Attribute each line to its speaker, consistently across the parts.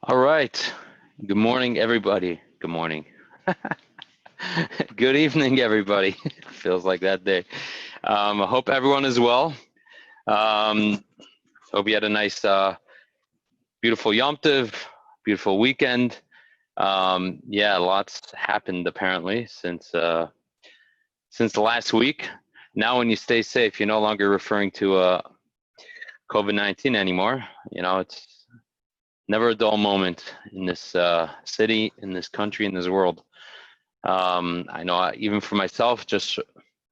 Speaker 1: All right. Good morning, everybody. Good morning. Good evening, everybody. Feels like that day. I hope everyone is well. Hope you had a nice, beautiful Yom Tov, beautiful weekend. Yeah, lots happened apparently since the last week. Now, when you stay safe, you're no longer referring to COVID-19 anymore. You know, it's never a dull moment in this city, in this country, in this world. I know even for myself, just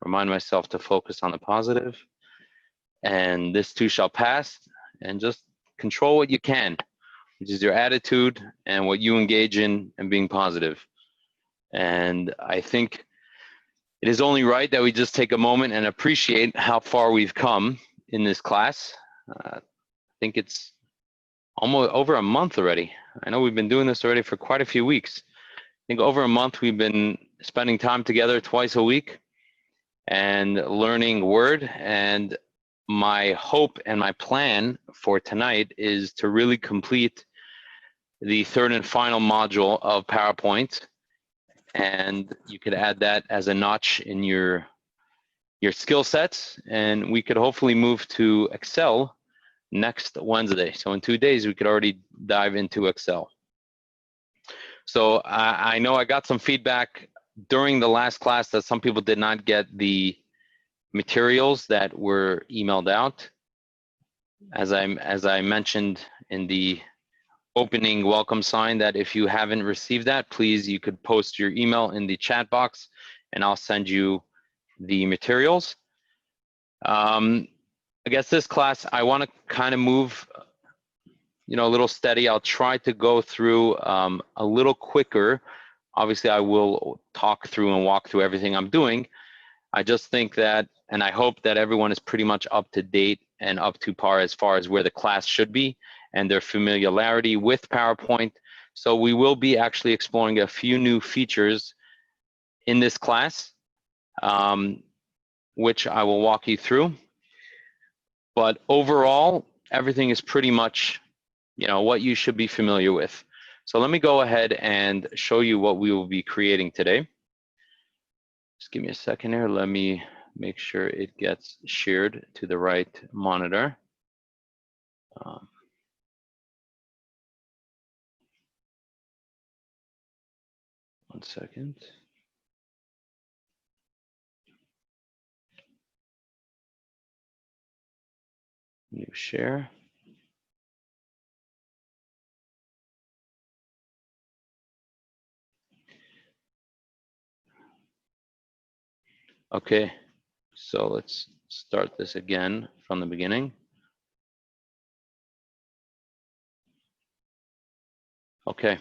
Speaker 1: remind myself to focus on the positive, and this too shall pass, and just control what you can, which is your attitude and what you engage in and being positive. And I think it is only right that we just take a moment and appreciate how far we've come in this class. I think it's almost over a month already. I know we've been doing this already for quite a few weeks. I think over a month we've been spending time together twice a week and learning Word. And my hope and my plan for tonight is to really complete the third and final module of PowerPoint. And you could add that as a notch in your skill sets, and we could hopefully move to Excel next Wednesday. So in 2 days, we could already dive into Excel. So I know I got some feedback during the last class that some people did not get the materials that were emailed out. As I mentioned in the opening welcome sign, that if you haven't received that, please, you could post your email in the chat box and I'll send you the materials. I guess this class, I want to kind of move, a little steady. I'll try to go through a little quicker. Obviously, I will talk through and walk through everything I'm doing. I just think that, and I hope that everyone is pretty much up to date and up to par as far as where the class should be and their familiarity with PowerPoint. So we will be actually exploring a few new features in this class, which I will walk you through. But overall, everything is pretty much, what you should be familiar with. So let me go ahead and show you what we will be creating today. Just give me a second here. Let me make sure it gets shared to the right monitor. One second. New share. Okay, so let's start this again from the beginning. Okay,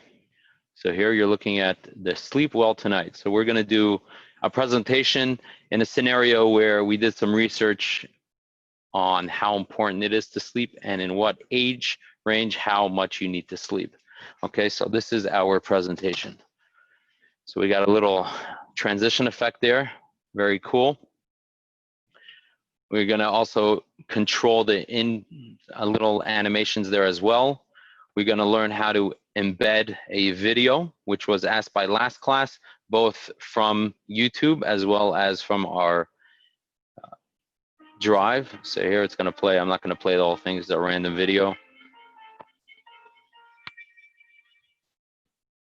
Speaker 1: so here you're looking at the sleep well tonight. So we're gonna do a presentation in a scenario where we did some research on how important it is to sleep and in what age range, how much you need to sleep. Okay, so this is our presentation. So we got a little transition effect there, very cool. We're gonna also control the little animations there as well. We're gonna learn how to embed a video, which was asked by last class, both from YouTube as well as from our drive. So here it's gonna play. I'm not gonna play the whole thing, it's a random video.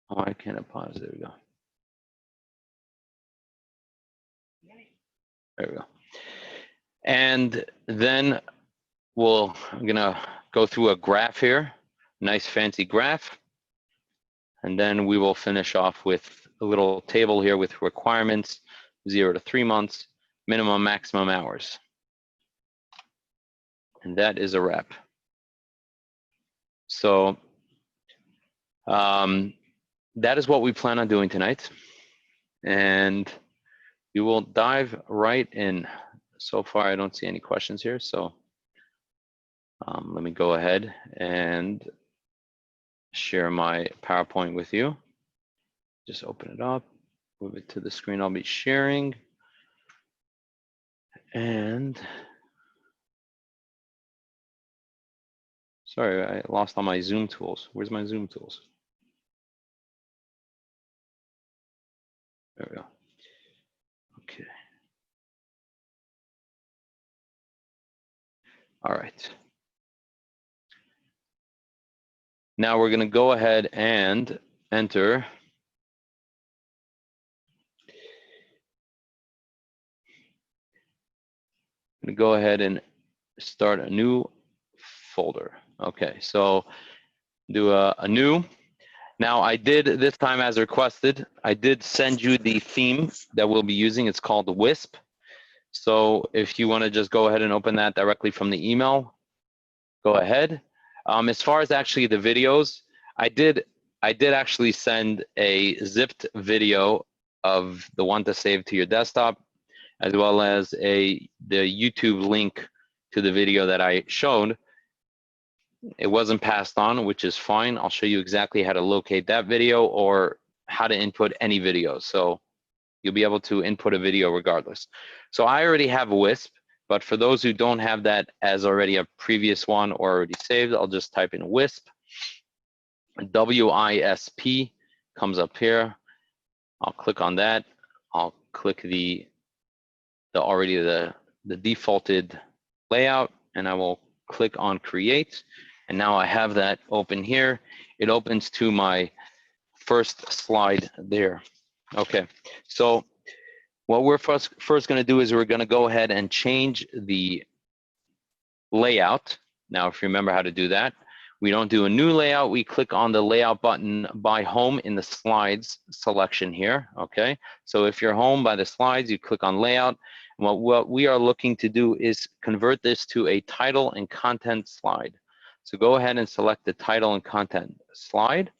Speaker 1: Oh, I can't pause, there we go. There we go. And then I'm gonna go through a graph here, nice fancy graph. And then we will finish off with a little table here with requirements, 0 to 3 months, minimum, maximum hours. And that is a wrap. So that is what we plan on doing tonight. And we will dive right in. So far, I don't see any questions here. So let me go ahead and share my PowerPoint with you. Just open it up, move it to the screen I'll be sharing. And Sorry, I lost all my Zoom tools. Where's my Zoom tools? There we go. Okay. All right. Now we're going to go ahead and enter. I'm going to go ahead and start a new folder. Okay, so do a new. Now I did this time as requested. I did send you the theme that we'll be using. It's called the Wisp. So if you want to just go ahead and open that directly from the email, go ahead. As far as actually the videos, I did actually send a zipped video of the one to save to your desktop, as well as the YouTube link to the video that I showed. It wasn't passed on, which is fine. I'll show you exactly how to locate that video or how to input any video. So you'll be able to input a video regardless. So I already have a Wisp, but for those who don't have that as already a previous one or already saved, I'll just type in Wisp. W-I-S-P comes up here. I'll click on that. I'll click the defaulted layout, and I will click on create. And now I have that open here. It opens to my first slide there. Okay, so what we're first going to do is we're going to go ahead and change the layout. Now, if you remember how to do that, we don't do a new layout. We click on the layout button by home in the slides selection here. Okay, so if you're home by the slides, you click on layout. And what we are looking to do is convert this to a title and content slide. So go ahead and select the title and content slide.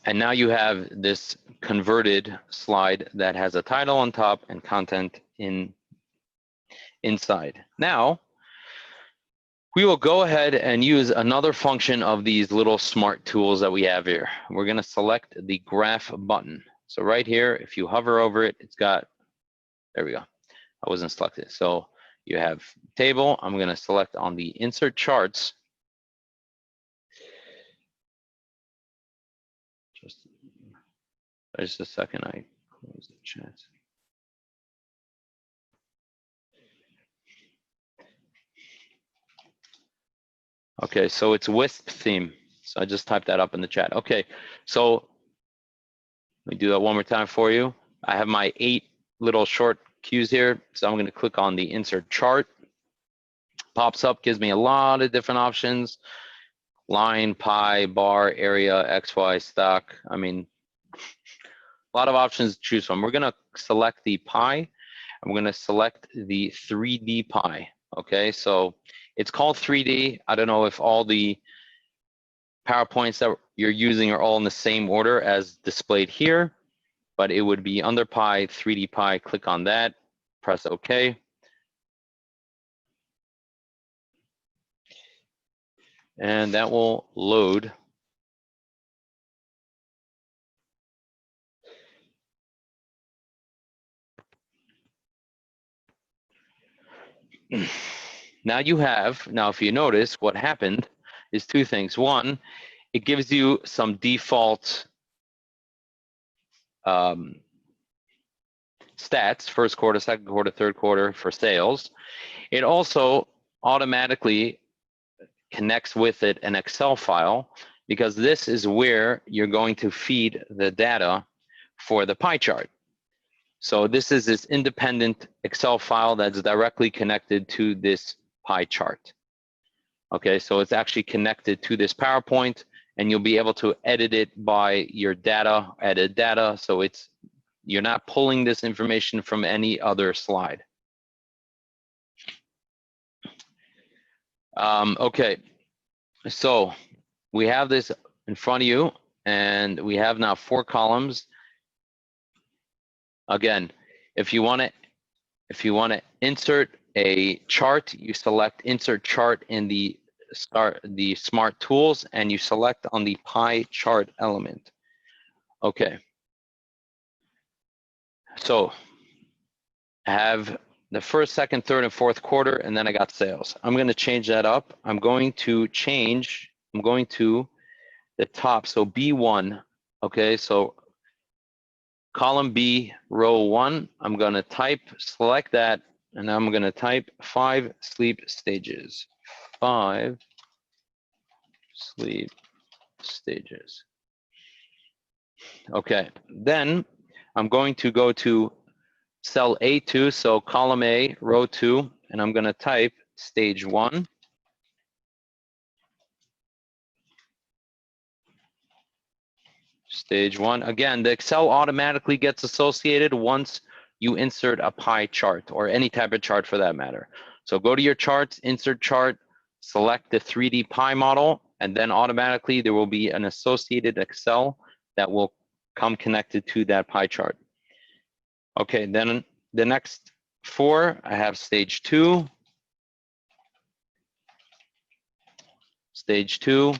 Speaker 1: And now you have this converted slide that has a title on top and content inside. Now, we will go ahead and use another function of these little smart tools that we have here. We're going to select the graph button. So right here, if you hover over it, it's got, there we go. I wasn't selected. So you have table. I'm going to select on the insert charts. Just a second, I close the chat. Okay, so it's Wisp theme. So I just typed that up in the chat. Okay, so let me do that one more time for you. I have my 8 little short cues here. So I'm going to click on the insert chart. Pops up, gives me a lot of different options. Line, pie, bar, area, XY, stock. I mean, a lot of options to choose from. We're going to select the pie, and we're going to select the 3D pie. Okay, so it's called 3D. I don't know if all the PowerPoints that you're using are all in the same order as displayed here, but it would be under pie, 3D pie. Click on that, press OK. And that will load. Now if you notice, what happened is 2 things. One, it gives you some default stats, first quarter, second quarter, third quarter for sales. It also automatically connects with it an Excel file, because this is where you're going to feed the data for the pie chart. So this is this independent Excel file that's directly connected to this pie chart. Okay, so it's actually connected to this PowerPoint, and you'll be able to edit it by your data, edit data, so you're not pulling this information from any other slide. Okay, so we have this in front of you, and we have now 4 columns. Again, if you want to insert a chart, you select insert chart in the smart tools, and you select on the pie chart element. Okay. So I have the first, second, third, and fourth quarter, and then I got sales. I'm going to change that up. I'm going to the top, so B1, okay, so column B, row 1, I'm going to select that, and I'm going to type 5 sleep stages. 5 sleep stages. Okay, then I'm going to go to cell A2, so column A, row 2, and I'm going to type stage 1. Stage 1. Again, the Excel automatically gets associated once you insert a pie chart or any type of chart for that matter. So go to your charts, insert chart, select the 3D pie model, and then automatically there will be an associated Excel that will come connected to that pie chart. Okay, then the next 4, I have stage 2. Stage 2.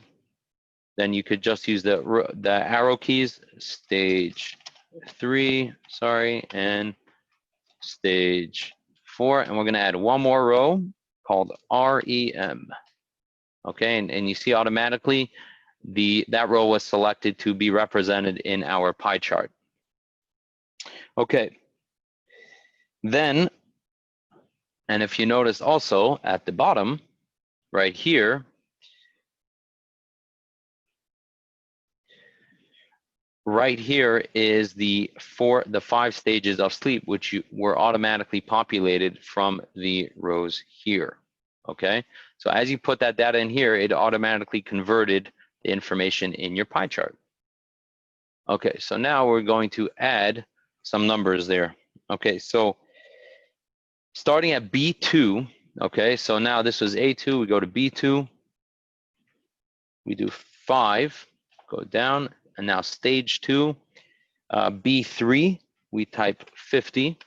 Speaker 1: Then you could just use the arrow keys, stage 3, sorry, and stage 4. And we're going to add one more row called REM. Okay, and you see automatically that row was selected to be represented in our pie chart. Okay, then, and if you notice also at the bottom, right here, is the 5 stages of sleep, which were automatically populated from the rows here. Okay, so as you put that data in here, it automatically converted the information in your pie chart. Okay, so now we're going to add some numbers there. Okay, so starting at B2, okay, so now this was A2, we go to B2, we do 5, go down, and now stage 2, B3, we type 50.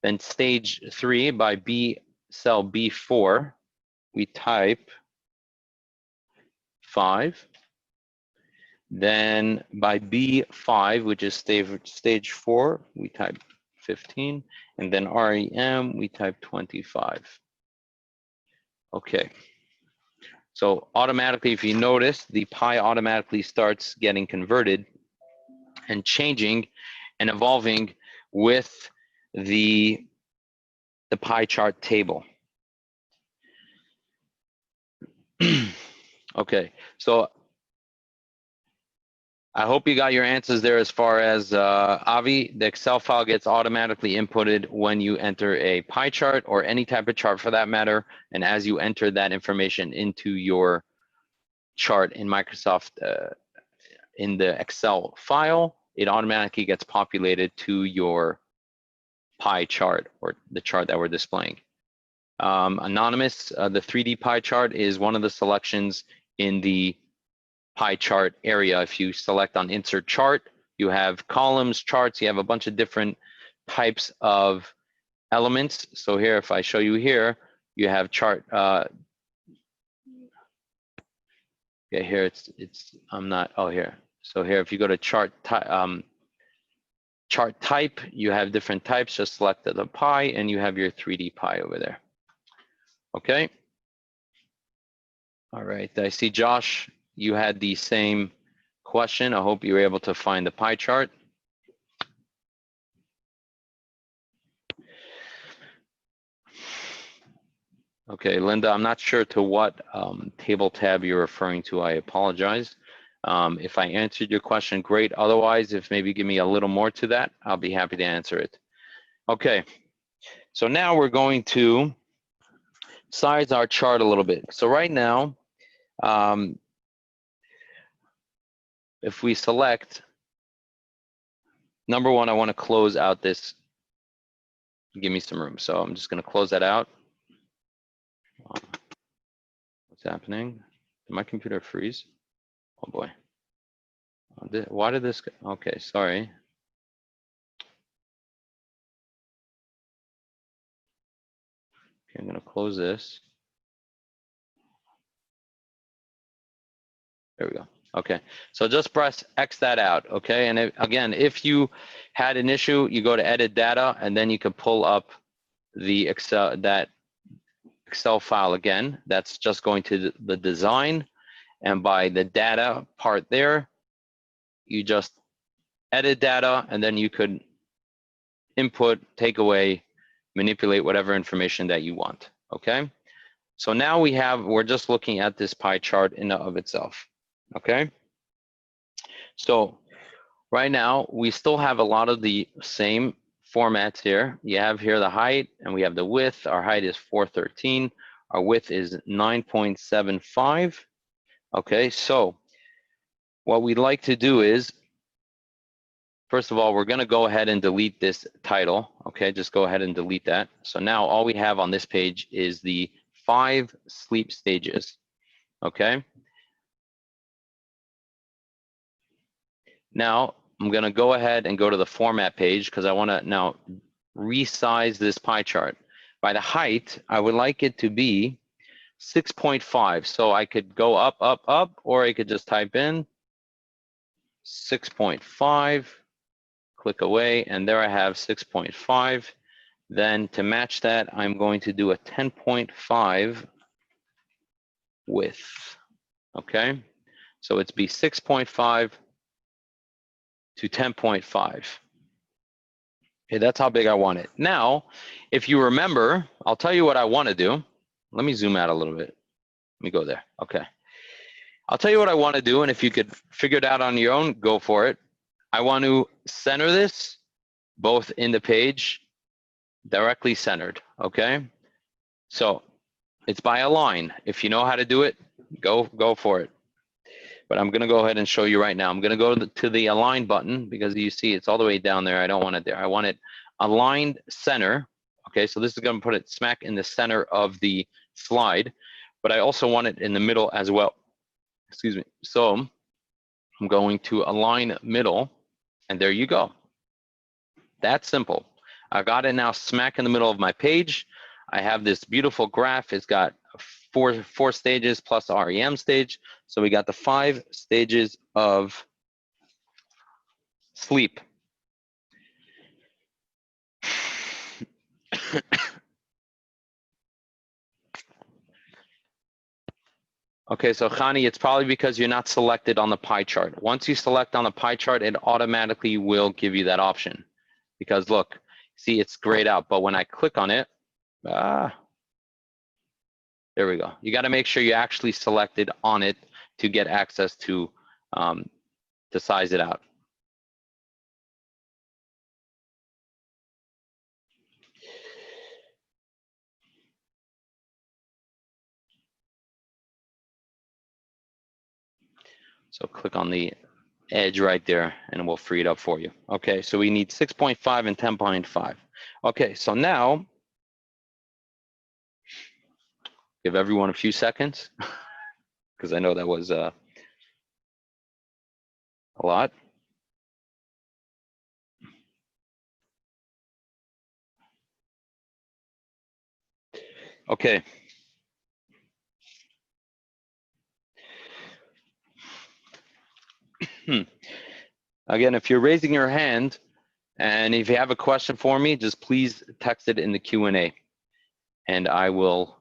Speaker 1: Then stage 3 by cell B4, we type 5. Then by B5, which is stage 4, we type 15. And then REM, we type 25. Okay. So automatically, if you notice, the pie automatically starts getting converted and changing and evolving with the pie chart table. Okay, so I hope you got your answers there as far as Avi. The Excel file gets automatically inputted when you enter a pie chart or any type of chart for that matter. And as you enter that information into your chart in Microsoft, in the Excel file, it automatically gets populated to your pie chart or the chart that we're displaying. Anonymous, the 3D pie chart is one of the selections in the pie chart area. If you select on insert chart, you have columns, charts, you have a bunch of different types of elements. So here, if I show you here, you have chart, okay, here I'm not, oh here. So here, if you go to chart type, you have different types, just select the pie and you have your 3D pie over there. Okay. All right, I see Josh, you had the same question. I hope you were able to find the pie chart. Okay, Linda, I'm not sure to what table tab you're referring to. I apologize. If I answered your question, great. Otherwise, if maybe give me a little more to that, I'll be happy to answer it. Okay, so now we're going to size our chart a little bit. So right now, if we select, number one, I want to close out this, give me some room. So I'm just going to close that out. What's happening? Did my computer freeze? Oh boy. Why did this, okay, sorry. Okay, I'm going to close this. There we go. Okay, so just press X that out, okay? And again, if you had an issue, you go to edit data and then you can pull up the Excel file again. That's just going to the design, and by the data part there, you just edit data, and then you could input, take away, manipulate whatever information that you want. Okay. So now we're just looking at this pie chart in and of itself. Okay. So right now we still have a lot of the same formats here. You have here the height, and we have the width. Our height is 413. Our width is 9.75. Okay, so what we'd like to do is, first of all, we're going to go ahead and delete this title. Okay, just go ahead and delete that. So now all we have on this page is the 5 sleep stages. Okay. Now I'm going to go ahead and go to the format page because I want to now resize this pie chart. By the height, I would like it to be 6.5. So I could go up, up, up, or I could just type in 6.5, click away, and there I have 6.5. Then to match that, I'm going to do a 10.5 width. Okay, so it's be 6.5 to 10.5. Okay, that's how big I want it. Now, if you remember, I'll tell you what I want to do. Let me zoom out a little bit. Let me go there. Okay. I'll tell you what I want to do, and if you could figure it out on your own, go for it. I want to center this both in the page, directly centered, okay? So it's by a line. If you know how to do it, go for it. But I'm gonna go ahead and show you right now. I'm gonna go to the align button because you see it's all the way down there. I don't want it there. I want it aligned center. Okay, so this is gonna put it smack in the center of the slide, but I also want it in the middle as well. Excuse me. So I'm going to align middle, and there you go. That's simple. I got it now smack in the middle of my page. I have this beautiful graph. It's got four stages plus REM stage. So we got the 5 stages of sleep. Okay, so Khani, it's probably because you're not selected on the pie chart. Once you select on the pie chart, it automatically will give you that option. Because look, see, it's grayed out, but when I click on it, there we go. You got to make sure you actually selected on it to get access to size it out. So click on the edge right there and we'll free it up for you. Okay, so we need 6.5 and 10.5. Okay, so now give everyone a few seconds because I know that was a lot. Okay. Again, if you're raising your hand and if you have a question for me, just please text it in the Q&A and I will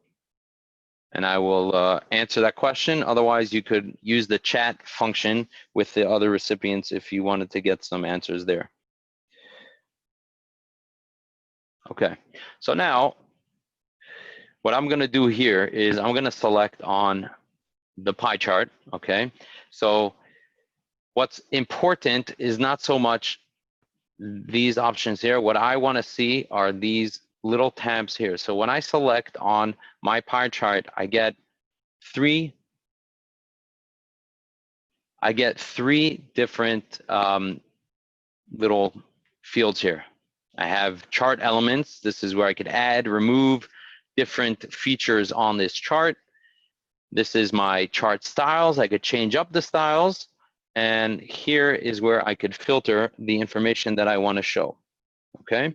Speaker 1: answer that question. Otherwise, you could use the chat function with the other recipients if you wanted to get some answers there. Okay, so now what I'm gonna do here is I'm gonna select on the pie chart, okay? So what's important is not so much these options here. What I wanna see are these little tabs here. So when I select on my pie chart, I get three different little fields here. I have chart elements. This is where I could add, remove different features on this chart. This is my chart styles. I could change up the styles. And here is where I could filter the information that I want to show. Okay,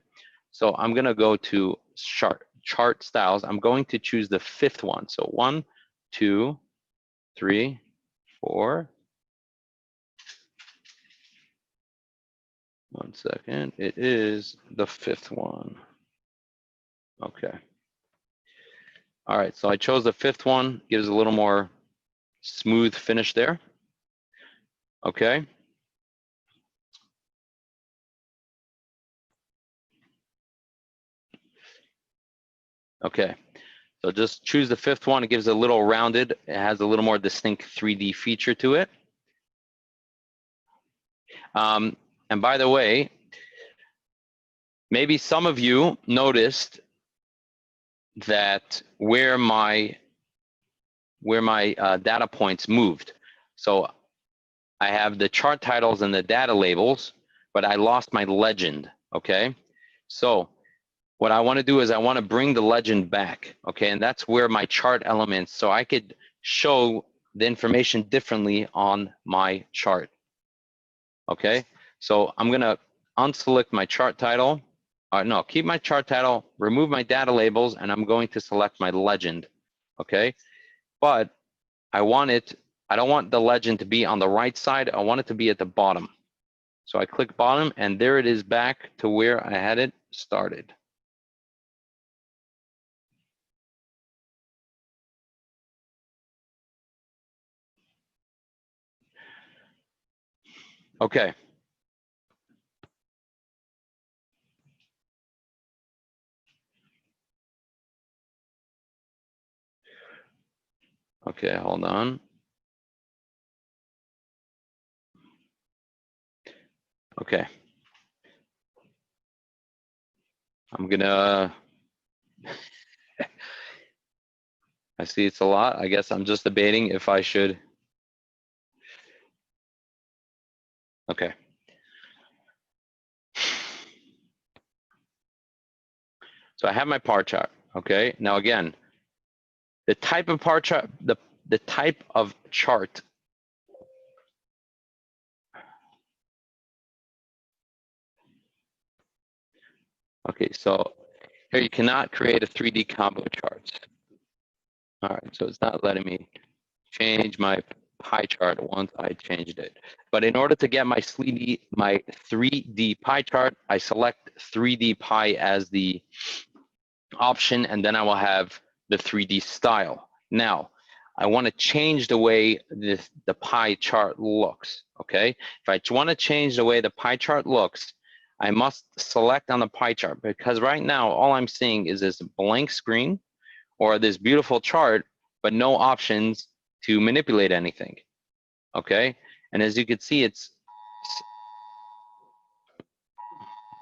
Speaker 1: so I'm going to go to chart styles. I'm going to choose the 5th one. So 1, 2, 3, 4. One second. It is the 5th one. Okay. All right, so I chose the fifth one, gives a little more smooth finish there. Okay. Okay, so just choose the fifth one. It gives a little rounded, it has a little more distinct 3D feature to it. And by the way, maybe some of you noticed that where my data points moved. So I have the chart titles and the data labels, but I lost my legend, okay? So what I want to do is I want to bring the legend back, okay? And that's where my chart elements, so I could show the information differently on my chart, okay? So I'm going to unselect my chart title. No, keep my chart title, remove my data labels, and I'm going to select my legend, okay? But I don't want the legend to be on the right side. I want it to be at the bottom. So I click bottom, and there it is back to where I had it started. Okay. Okay, hold on. Okay. I'm gonna, I see it's a lot. I guess I'm just debating if I should. Okay. So I have my par chart, okay? Now again, the type of par chart, the type of chart. Okay, so here you cannot create a 3D combo chart. All right, so it's not letting me change my pie chart once I changed it. But in order to get my 3D pie chart, I select 3D pie as the option, and then I will have the 3D style. Now, I want to change the way the pie chart looks, okay? If I want to change the way the pie chart looks, I must select on the pie chart, because right now all I'm seeing is this blank screen or this beautiful chart, but no options to manipulate anything, okay? And as you can see, it's,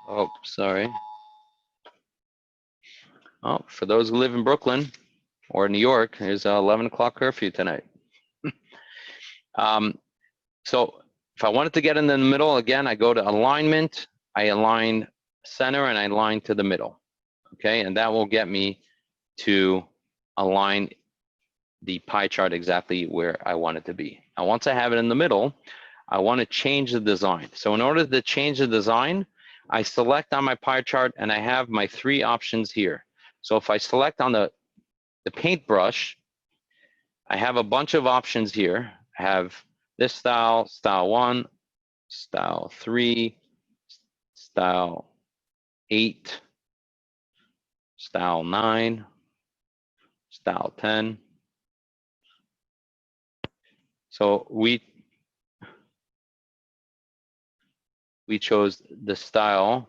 Speaker 1: oh, sorry. Oh, for those who live in Brooklyn or New York, there's a 11 o'clock curfew tonight. So if I wanted to get in the middle, again, I go to alignment, I align center, and I align to the middle, okay? And that will get me to align the pie chart exactly where I want it to be. Now, once I have it in the middle, I want to change the design. So in order to change the design, I select on my pie chart, and I have my three options here. So if I select on the paintbrush, I have a bunch of options here. I have this style, style 1, style 3, style 8, style 9, style 10. So we chose the style.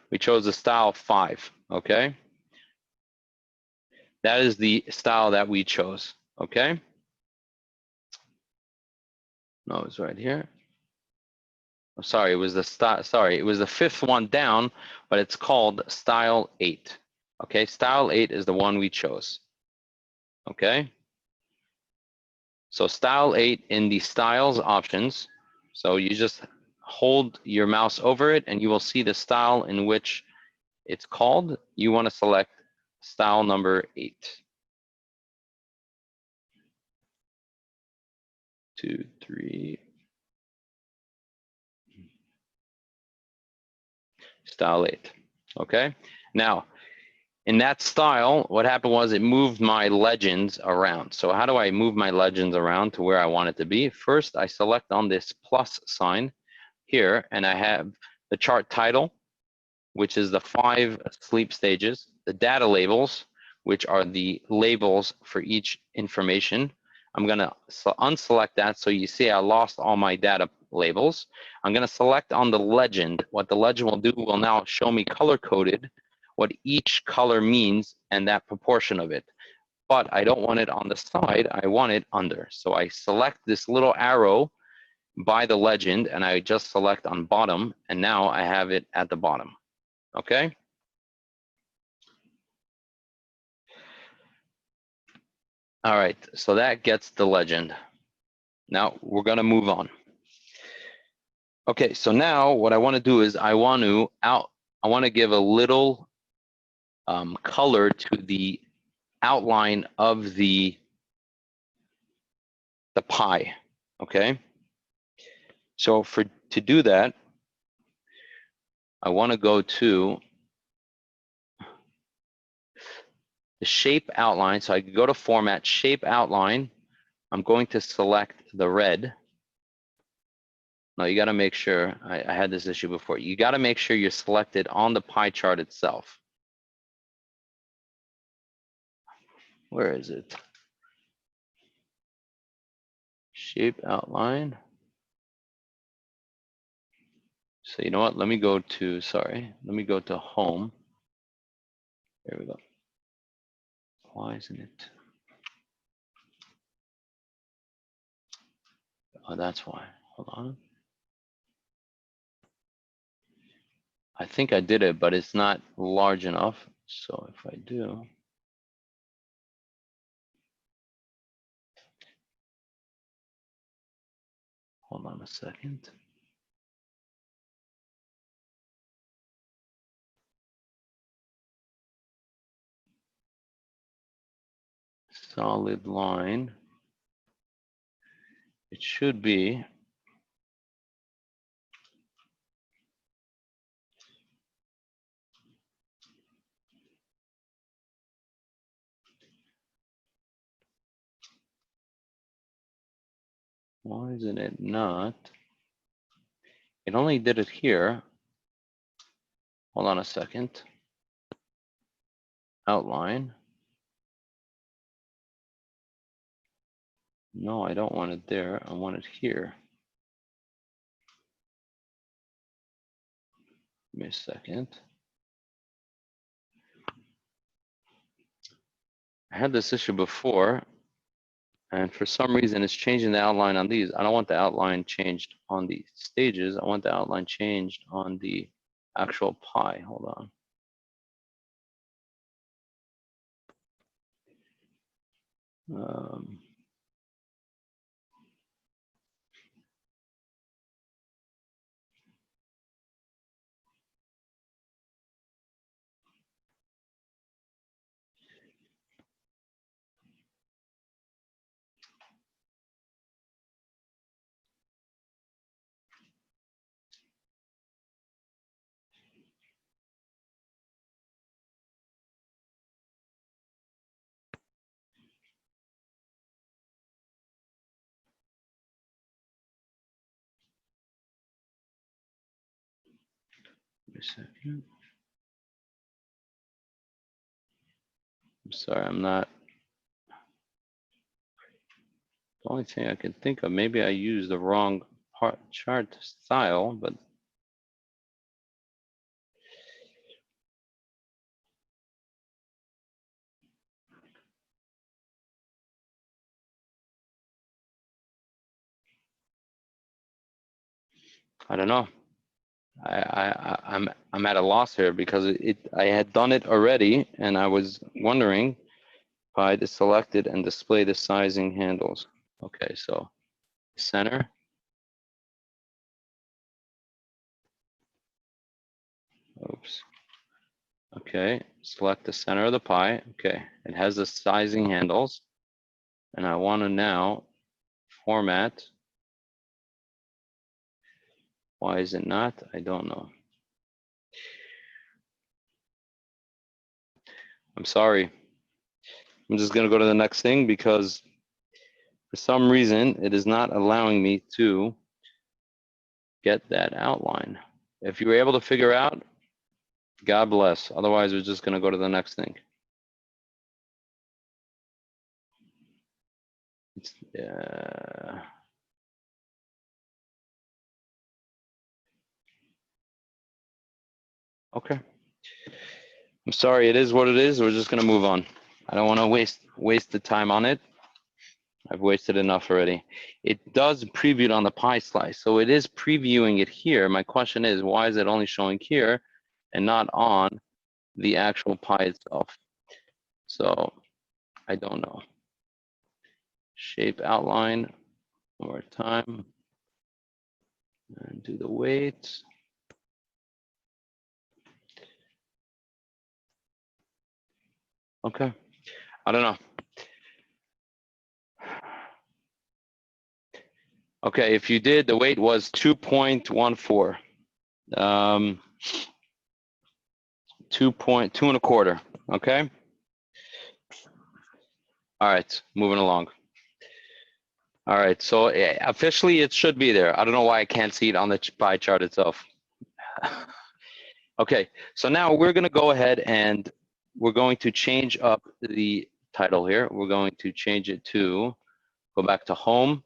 Speaker 1: We chose the style 5, okay? That is the style that we chose, okay? No, it's right here. I'm sorry, it was the style, sorry, it was the fifth one down, but it's called style 8. Okay, style 8 is the one we chose. Okay? So style 8 in the styles options. So you just hold your mouse over it and you will see the style in which it's called. You want to select style number 8. 2, 3. Style 8. Okay. Now, in that style, what happened was it moved my legends around. So how do I move my legends around to where I want it to be? First, I select on this plus sign. here, and I have the chart title, which is the 5 sleep stages, the data labels, which are the labels for each information. I'm going to unselect that, so you see I lost all my data labels. I'm going to select on the legend. What the legend will do will now show me color-coded what each color means and that proportion of it. But I don't want it on the side, I want it under. So I select this little arrow by the legend, and I just select on bottom, and now I have it at the bottom. Okay? All right, so that gets the legend. Now we're gonna move on. Okay, so now what I wanna do is I wanna give a little color to the outline of the pie, okay? So to do that, I wanna go to the shape outline. So I could go to format, shape outline. I'm going to select the red. Now you gotta make sure, I had this issue before. You gotta make sure you're selected on the pie chart itself. Where is it? Shape outline. So you know what, let me go to, let me go to home. There we go. Why isn't it? Oh, that's why. Hold on. I think I did it, but it's not large enough. So if I do, hold on a second. Solid line. It should be. Why isn't it not? It only did it here. Hold on a second. Outline. No, I don't want it there. I want it here. Give me a second. I had this issue before, and for some reason it's changing the outline on these. I don't want the outline changed on the stages. I want the outline changed on the actual pie. Hold on. Give me a second. I'm sorry, I'm not. The only thing I can think of, maybe I used the wrong chart style, but I don't know. I'm at a loss here because I had done it already, and I was wondering if I had selected and display the sizing handles. Okay, so center. Oops. Okay, select the center of the pie. Okay, it has the sizing handles, and I want to now format. Why is it not? I don't know. I'm sorry. I'm just gonna go to the next thing because for some reason it is not allowing me to get that outline. If you were able to figure out, God bless. Otherwise, we're just going to go to the next thing. Okay. I'm sorry, it is what it is. We're just going to move on. I don't want to waste the time on it. I've wasted enough already. It does preview it on the pie slice, so it is previewing it here. My question is, why is it only showing here and not on the actual pie itself? So I don't know. Shape outline one more time and do the weight. Okay, I don't know. Okay, if you did, the weight was 2.14. 2.2 1/4. Okay. All right, moving along. All right, so officially it should be there. I don't know why I can't see it on the pie chart itself. Okay, so now we're going to go ahead and we're going to change up the title here. We're going to change it to, go back to home.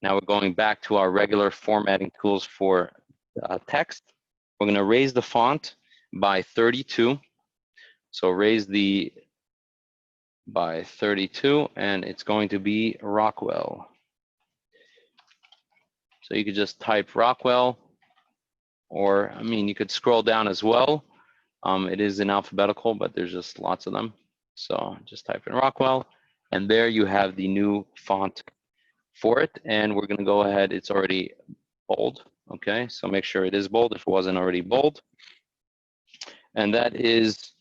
Speaker 1: Now we're going back to our regular formatting tools for text. We're going to raise the font by 32. So raise the by 32, and it's going to be Rockwell. So you could just type Rockwell, or I mean, you could scroll down as well. It is in alphabetical, but there's just lots of them. So just type in Rockwell, and there you have the new font for it. And we're going to go ahead. It's already bold. Okay, so make sure it is bold if it wasn't already bold. And that is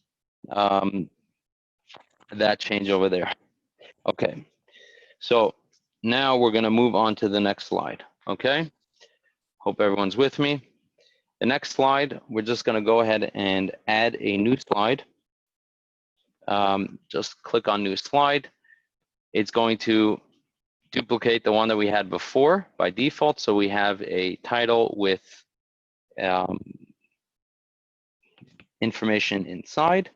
Speaker 1: that change over there. Okay, so now we're going to move on to the next slide. Okay, hope everyone's with me. The next slide, we're just going to go ahead and add a new slide. Just click on new slide. It's going to duplicate the one that we had before by default. So we have a title with information inside.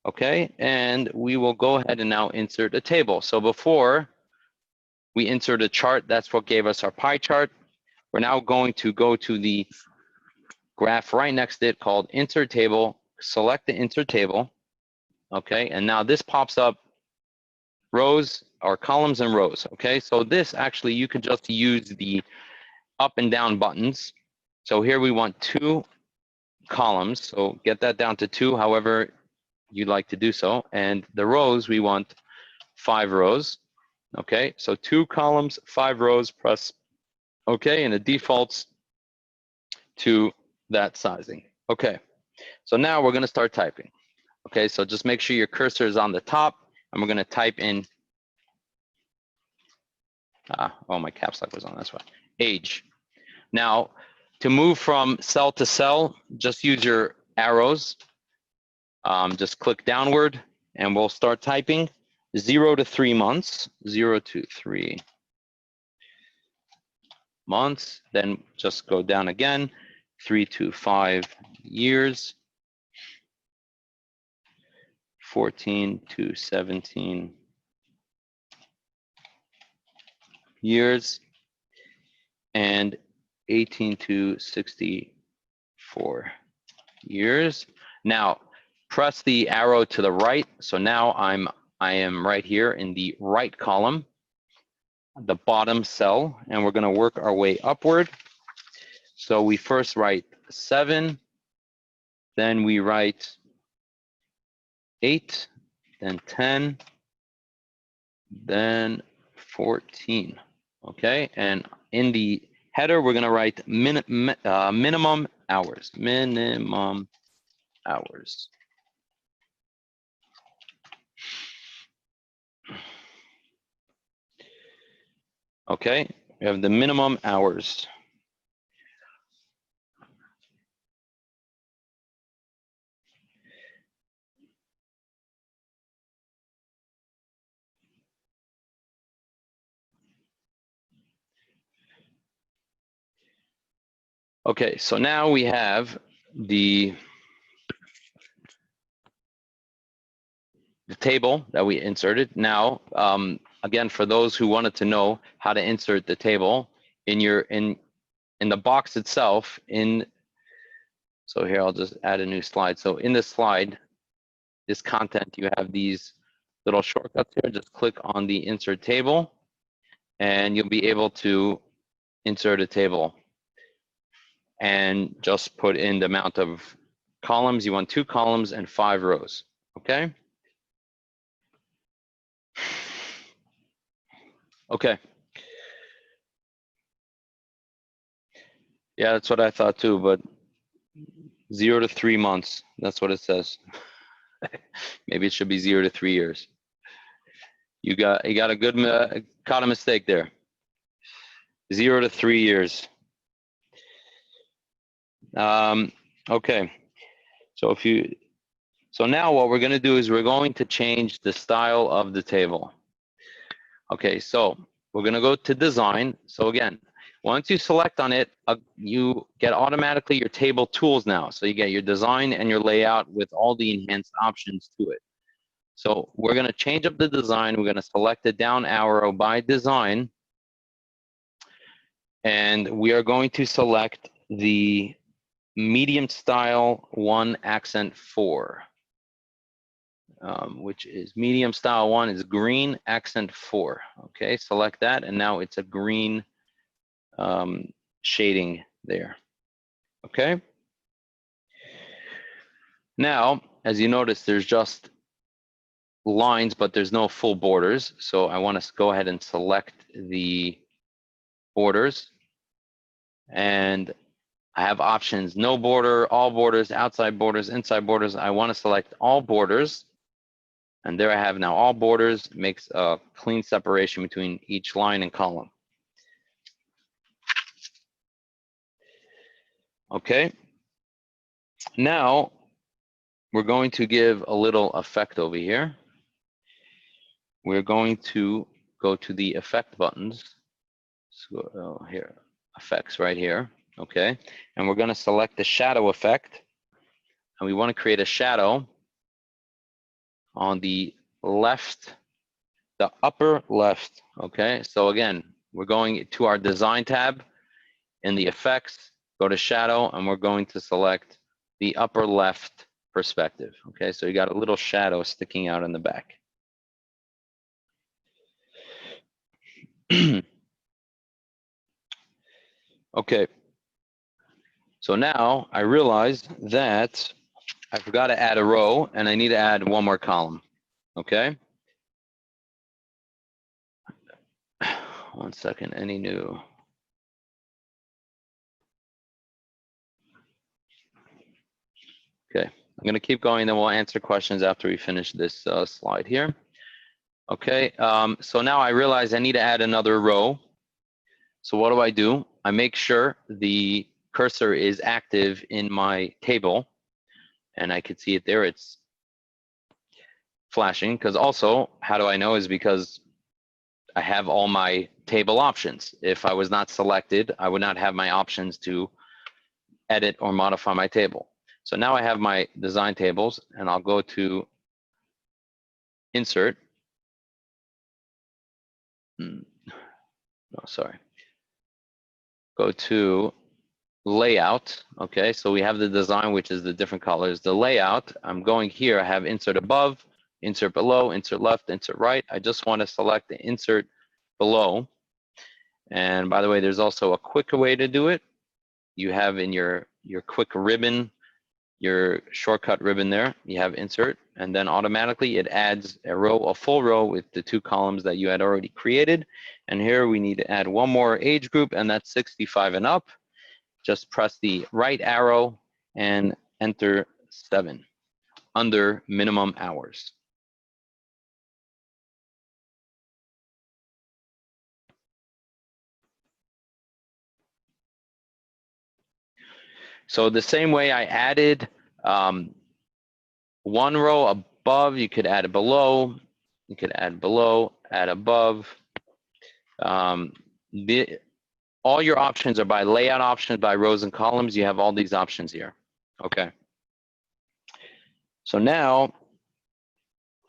Speaker 1: Okay, and we will go ahead and now insert a table. So before we insert a chart, that's what gave us our pie chart. We're now going to go to the graph right next to it called insert table, select the insert table. Okay, and now this pops up rows or columns and rows. Okay, so this actually you could just use the up and down buttons. So here we want 2 columns, so get that down to 2 however you'd like to do so, and the rows we want 5 rows. Okay, so 2 columns, 5 rows, press OK, and it defaults to that sizing. Okay, so now we're going to start typing. Okay, so just make sure your cursor is on the top, and we're going to type in oh, my caps lock was on, that's why. Age. Now, to move from cell to cell, just use your arrows. Just click downward, and we'll start typing 0 to 3 months. 0 to 3 months. Then just go down again. 3 to 5 years. 14 to 17 years. And 18 to 64 years. Now, press the arrow to the right. So now I am right here in the right column, the bottom cell, and we're going to work our way upward. So we first write 7, then we write 8, then 10, then 14. Okay, and in the header, we're going to write minimum hours. Minimum hours. Okay, we have the minimum hours. Okay, so now we have the table that we inserted. Now, again, for those who wanted to know how to insert the table in the box itself, so here I'll just add a new slide. So in this slide, this content, you have these little shortcuts here. Just click on the insert table, and you'll be able to insert a table and just put in the amount of columns. You want 2 columns and 5 rows, okay? Okay. Yeah, that's what I thought too, but 0 to 3 months, that's what it says. Maybe it should be 0 to 3 years. You got a good, caught a mistake there. 0 to 3 years. Okay, so now what we're gonna do is we're going to change the style of the table. Okay, so we're gonna go to design. So again, once you select on it, you get automatically your table tools now. So you get your design and your layout with all the enhanced options to it. So we're gonna change up the design. We're gonna select the down arrow by design. And we are going to select the medium style 1 accent 4. Which is medium style 1 is green accent 4. Okay, select that, and now it's a green shading there. Okay. Now, as you notice, there's just lines, but there's no full borders. So I want to go ahead and select the borders, and I have options: no border, all borders, outside borders, inside borders. I want to select all borders. And there I have now all borders, makes a clean separation between each line and column. Okay. Now we're going to give a little effect over here. We're going to go to the effect buttons. So here, effects right here. Okay. And we're going to select the shadow effect. And we want to create a shadow on the left, the upper left. Okay. So again, we're going to our design tab. In the effects, go to shadow, and we're going to select the upper left perspective. Okay, so you got a little shadow sticking out in the back. Okay, so now I realize that I forgot to add a row, and I need to add 1 more column. Okay. 1 second, any new? Okay, I'm going to keep going, then we'll answer questions after we finish this slide here. Okay, so now I realize I need to add another row. So what do? I make sure the cursor is active in my table, and I can see it there. It's flashing, because also, how do I know, is because I have all my table options. If I was not selected, I would not have my options to edit or modify my table. So now I have my design tables, and I'll go to insert. No, sorry. Go to layout. Okay, so we have the design, which is the different colors. The layout, I'm going here, I have insert above, insert below, insert left, insert right. I just want to select the insert below. And by the way, there's also a quicker way to do it. You have in your quick ribbon, your shortcut ribbon there, you have insert, and then automatically it adds a full row with the 2 columns that you had already created. And here we need to add 1 more age group, and that's 65 and up. Just press the right arrow and enter 7 under minimum hours. So the same way I added 1 row above, you could add it below, you could add below, add above. all your options are by layout options, by rows and columns. You have all these options here. Okay. So now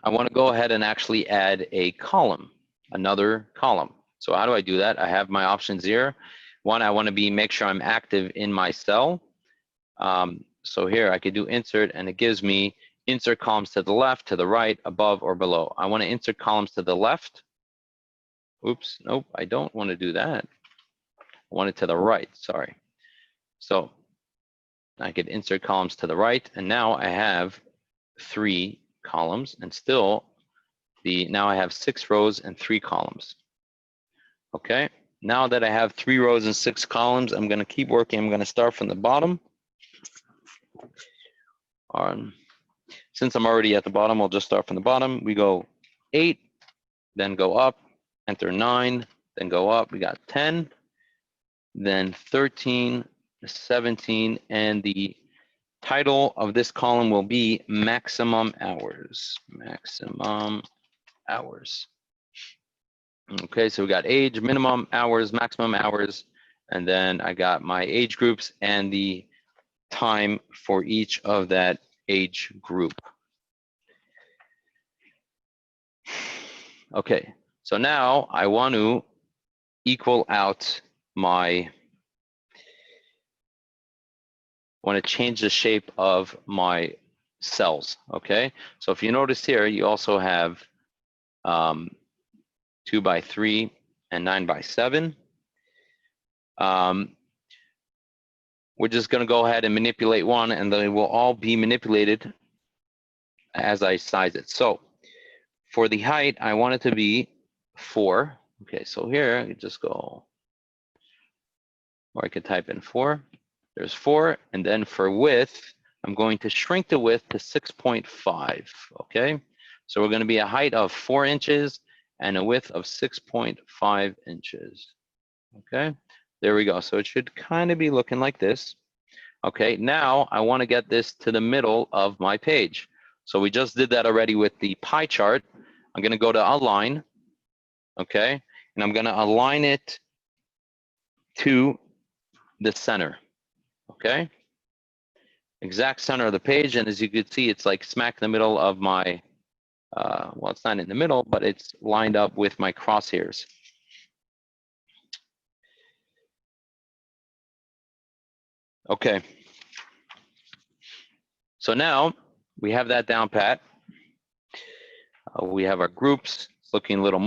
Speaker 1: I want to go ahead and actually add a column, another column. So how do I do that? I have my options here. One, I want to make sure I'm active in my cell. So here I could do insert, and it gives me insert columns to the left, to the right, above, or below. I want to insert columns to the left. Oops, nope, I don't want to do that. I want it to the right, sorry. So I could insert columns to the right, and now I have 3 columns, and still now I have 6 rows and 3 columns. Okay, now that I have 3 rows and 6 columns, I'm going to keep working. I'm going to start from the bottom. Since I'm already at the bottom, I'll just start from the bottom. We go 8, then go up, enter 9, then go up. We got 10, then 13, 17, and the title of this column will be maximum hours. Maximum hours. Okay, so we got age, minimum hours, maximum hours, and then I got my age groups and the time for each of that age group. Okay, so now I want to equal out want to change the shape of my cells. Okay, so if you notice here, you also have 2 by 3 and 9 by 7. We're just going to go ahead and manipulate one, and they will all be manipulated as I size it. So for the height, I want it to be 4. Okay, so here I can just go, or I could type in 4. There's 4, and then for width, I'm going to shrink the width to 6.5. Okay, so we're going to be a height of 4 inches and a width of 6.5 inches. Okay, there we go. So it should kind of be looking like this. Okay, now I want to get this to the middle of my page. So we just did that already with the pie chart. I'm going to go to align. Okay, and I'm going to align it to the center. Okay, exact center of the page, and as you can see, it's like smack in the middle of my well, it's not in the middle, but it's lined up with my crosshairs. Okay, so now we have that down pat. We have our groups. It's looking a little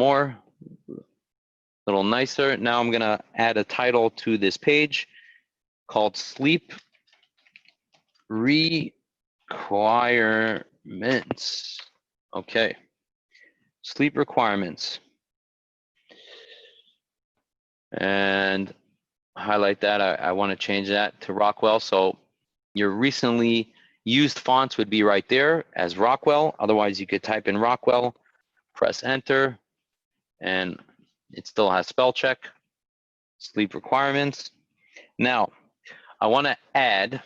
Speaker 1: nicer. Now I'm gonna add a title to this page called Sleep Requirements. Okay, sleep requirements. And highlight that. I want to change that to Rockwell. So your recently used fonts would be right there as Rockwell. Otherwise, you could type in Rockwell, press enter, and it still has spell check. Sleep requirements. Now, I want to add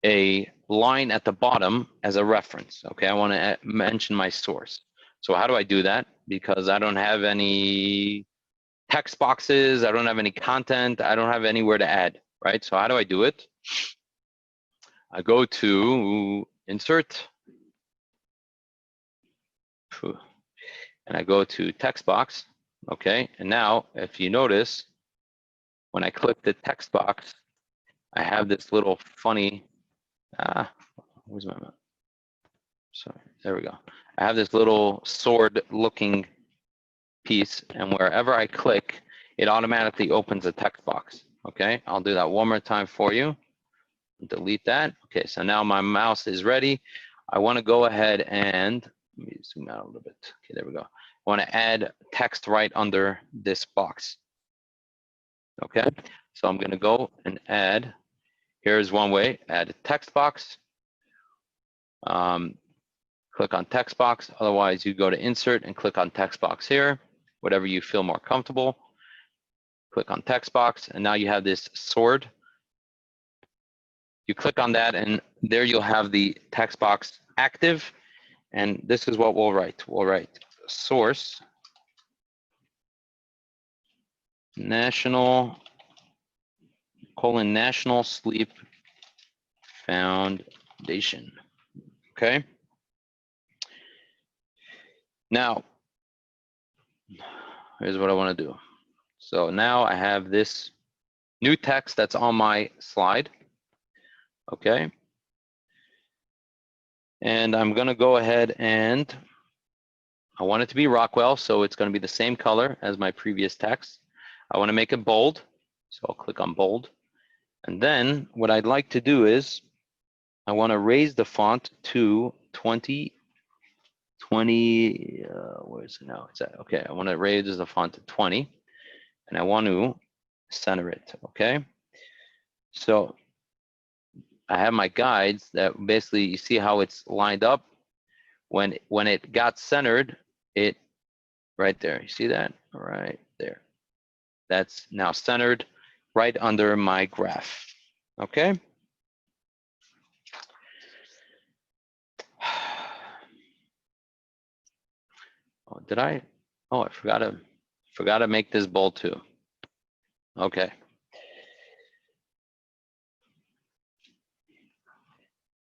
Speaker 1: a line at the bottom as a reference. Okay, I want to mention my source. So how do I do that? Because I don't have any text boxes, I don't have any content, I don't have anywhere to add, right? So how do I do it? I go to insert, and I go to text box. Okay, and now if you notice, when I click the text box, I have this little funny, where's my mouse? Sorry, there we go. I have this little sword looking piece, and wherever I click, it automatically opens a text box. Okay, I'll do that one more time for you. Delete that. Okay, so now my mouse is ready. I want to go ahead and let me zoom out a little bit. Okay, there we go. I want to add text right under this box. Okay, so I'm going to go and add. Here's one way: add a text box. Click on text box. Otherwise, you go to insert and click on text box here. Whatever you feel more comfortable. Click on text box, and now you have this sword. You click on that, and there you'll have the text box active. And this is what we'll write. We'll write source National Sleep Foundation. Okay. Now, here's what I want to do. So now I have this new text that's on my slide. Okay. And I'm going to go ahead and I want it to be Rockwell, so it's going to be the same color as my previous text. I want to make it bold, so I'll click on bold. And then what I'd like to do is I want to raise the font to 20, where is it now? It's at, okay, I want to raise the font to 20, and I want to center it, okay? So I have my guides that basically, you see how it's lined up? When it got centered, it, right there, you see that? Right there. That's now centered right under my graph, okay? Oh, did I? Oh, I forgot to make this bold too. Okay.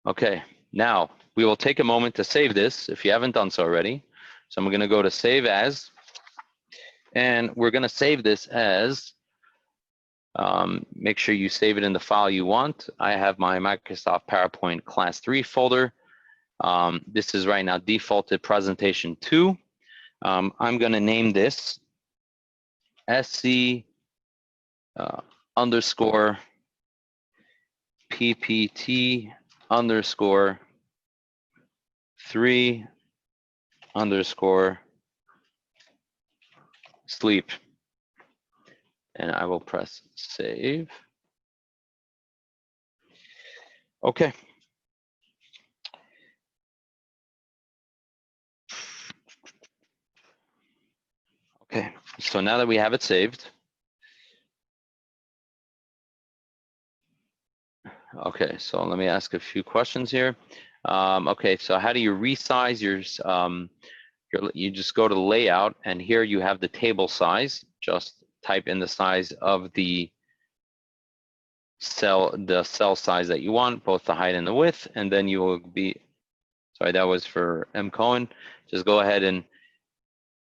Speaker 1: Okay, now we will take a moment to save this if you haven't done so already. So I'm gonna go to Save As, and we're gonna save this as, make sure you save it in the file you want. I have my Microsoft PowerPoint Class 3 folder. This is right now defaulted presentation 2. I'm gonna name this SC underscore PPT underscore 3 underscore sleep. And I will press save. Okay. Okay, so now that we have it saved, okay, so let me ask a few questions here. Okay, so how do you resize you just go to layout, and here you have the table size. Just type in the size of the cell size that you want, both the height and the width, and then you will be, sorry, that was for M. Cohen. Just go ahead and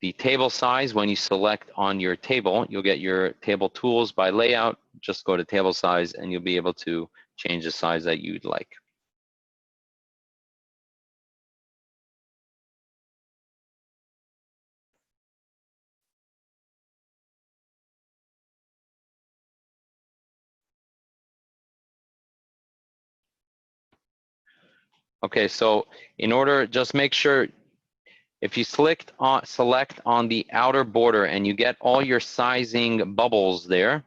Speaker 1: the table size, when you select on your table, you'll get your table tools by layout. Just go to table size and you'll be able to change the size that you'd like. Okay, so in order, just make sure if you select on the outer border and you get all your sizing bubbles there,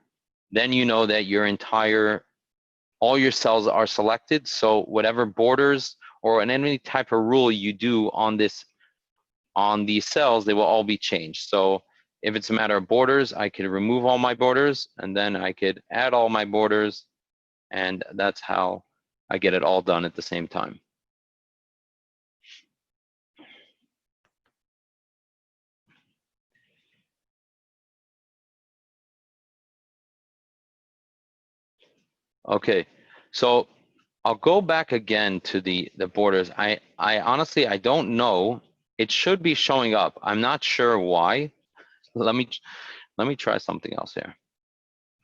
Speaker 1: then you know that all your cells are selected. So whatever borders or any type of rule you do on these cells, they will all be changed. So if it's a matter of borders, I could remove all my borders, and then I could add all my borders, and that's how I get it all done at the same time. Okay, so I'll go back again to the borders. I honestly, I don't know. It should be showing up. I'm not sure why. Let me try something else here.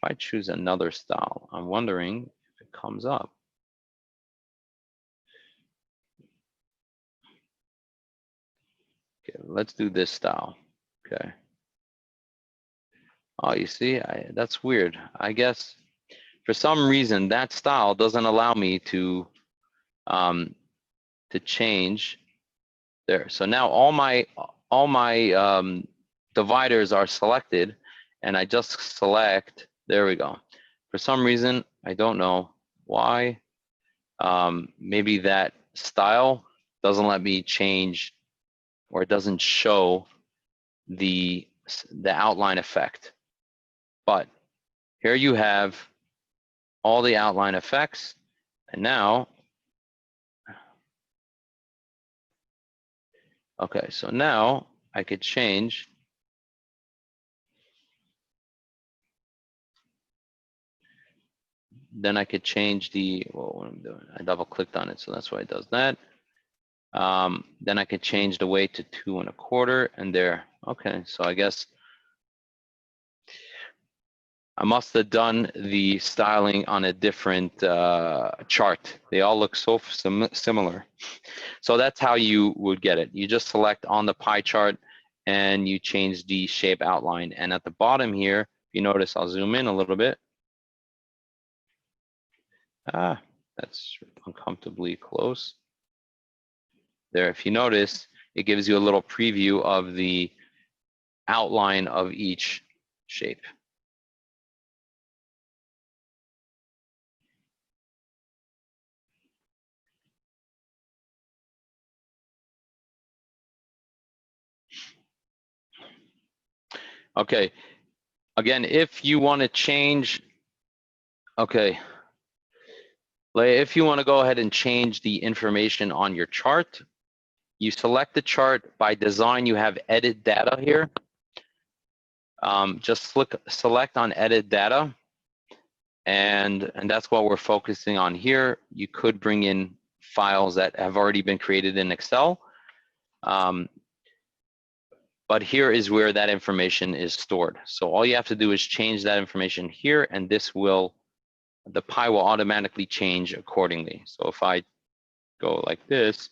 Speaker 1: If I choose another style, I'm wondering if it comes up. Okay, let's do this style. Okay. Oh, you see, that's weird. I guess for some reason that style doesn't allow me to change there. So now all my dividers are selected, and I just select. There we go. For some reason, I don't know why. Maybe that style doesn't let me change, or it doesn't show the outline effect. But here you have all the outline effects, and now, okay, so now I could change Then I could change the, well, what I'm doing, I double clicked on it, so that's why it does that. Then I could change the weight to 2 1/4, and there. Okay, so I guess I must have done the styling on a different chart. They all look so similar. So that's how you would get it. You just select on the pie chart and you change the shape outline. And at the bottom here, if you notice, I'll zoom in a little bit. That's uncomfortably close. There, if you notice, it gives you a little preview of the outline of each shape. Okay, again, if you want to change, okay, if you want to go ahead and change the information on your chart, you select the chart. By design, you have edit data here. Just select on edit data, and that's what we're focusing on here. You could bring in files that have already been created in Excel, but here is where that information is stored. So all you have to do is change that information here, and this will, the pie will automatically change accordingly. So if I go like this,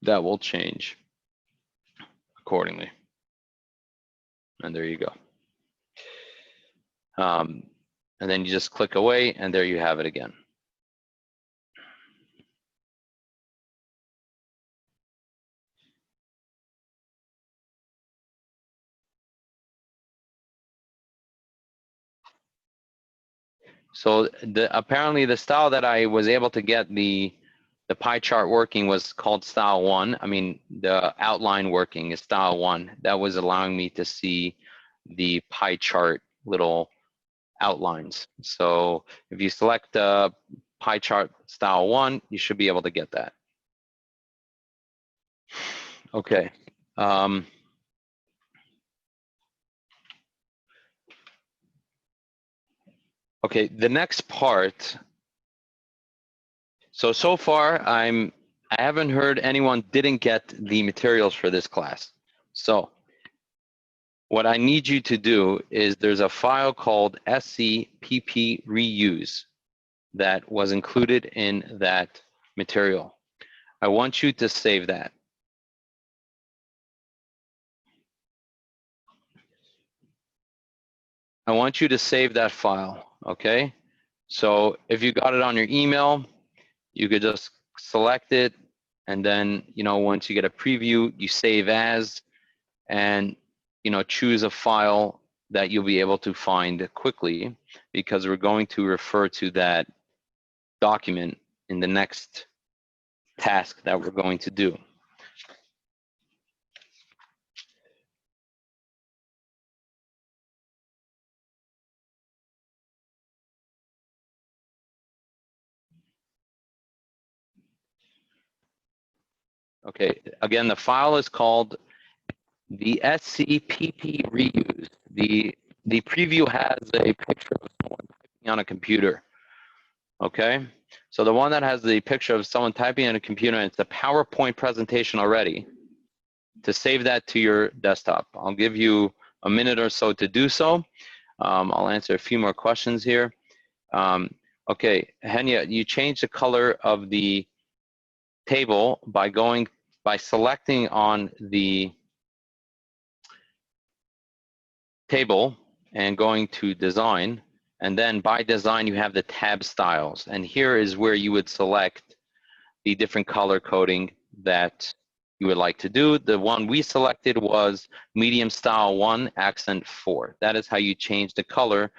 Speaker 1: that will change accordingly. And there you go. And then you just click away, and there you have it again. So apparently the style that I was able to get the pie chart working was called style 1. I mean, the outline working is style 1. That was allowing me to see the pie chart little outlines. So if you select pie chart style 1, you should be able to get that. Okay. Okay, the next part. So far, I haven't heard anyone didn't get the materials for this class. So what I need you to do is there's a file called SCPP reuse that was included in that material. I want you to save that. I want you to save that file, okay? So if you got it on your email, you could just select it, and then, once you get a preview, you save as, and, choose a file that you'll be able to find quickly, because we're going to refer to that document in the next task that we're going to do. Okay, again, the file is called the SCPP reuse. The preview has a picture of someone typing on a computer. Okay, so the one that has the picture of someone typing on a computer, and it's a PowerPoint presentation already. To save that to your desktop, I'll give you a minute or so to do so. I'll answer a few more questions here. Okay, Henya, you changed the color of the table by selecting on the table and going to design, and then by design you have the tab styles, and here is where you would select the different color coding that you would like to do. The one we selected was medium style 1 accent 4. That is how you change the color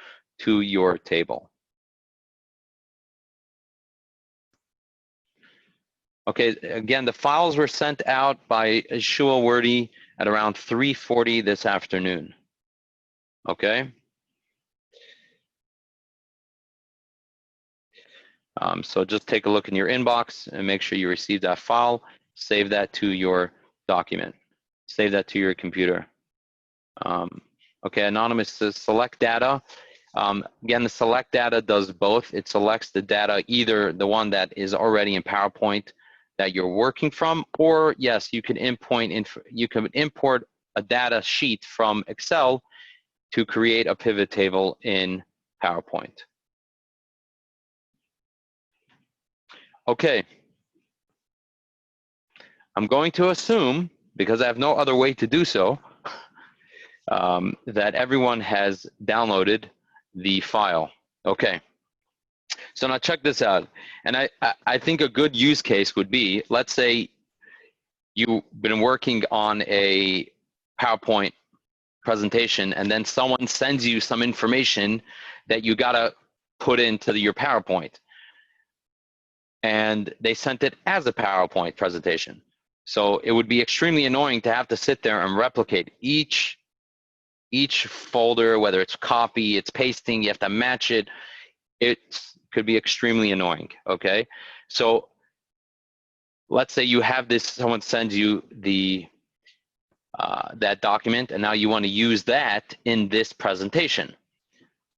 Speaker 1: to your table. Okay, again, the files were sent out by Shua Wordy at around 3:40 this afternoon. Okay. So just take a look in your inbox and make sure you receive that file. Save that to your document. Save that to your computer. Okay, Anonymous says select data. Again, the select data does both. It selects the data, either the one that is already in PowerPoint that you're working from, or yes, you can import a data sheet from Excel to create a pivot table in PowerPoint. Okay. I'm going to assume, because I have no other way to do so, that everyone has downloaded the file. Okay. So now check this out. And I think a good use case would be, let's say you've been working on a PowerPoint presentation and then someone sends you some information that you gotta put into your PowerPoint. And they sent it as a PowerPoint presentation. So it would be extremely annoying to have to sit there and replicate each folder, whether it's copy, it's pasting, you have to match it. It could be extremely annoying, okay? So let's say you have this, someone sends you the that document, and now you want to use that in this presentation.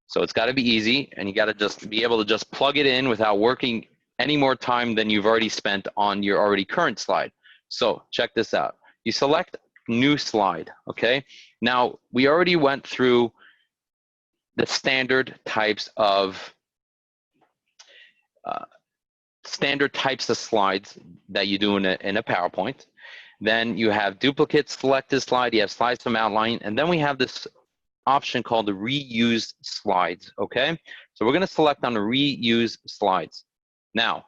Speaker 1: So it's got to be easy, and you got to just be able to just plug it in without working any more time than you've already spent on your already current slide. So check this out. You select new slide, okay? Now, we already went through the standard types of slides that you do in a PowerPoint. Then you have duplicate selected slide, you have slides from outline, and then we have this option called the reuse slides, okay? So we're gonna select on the reuse slides. Now,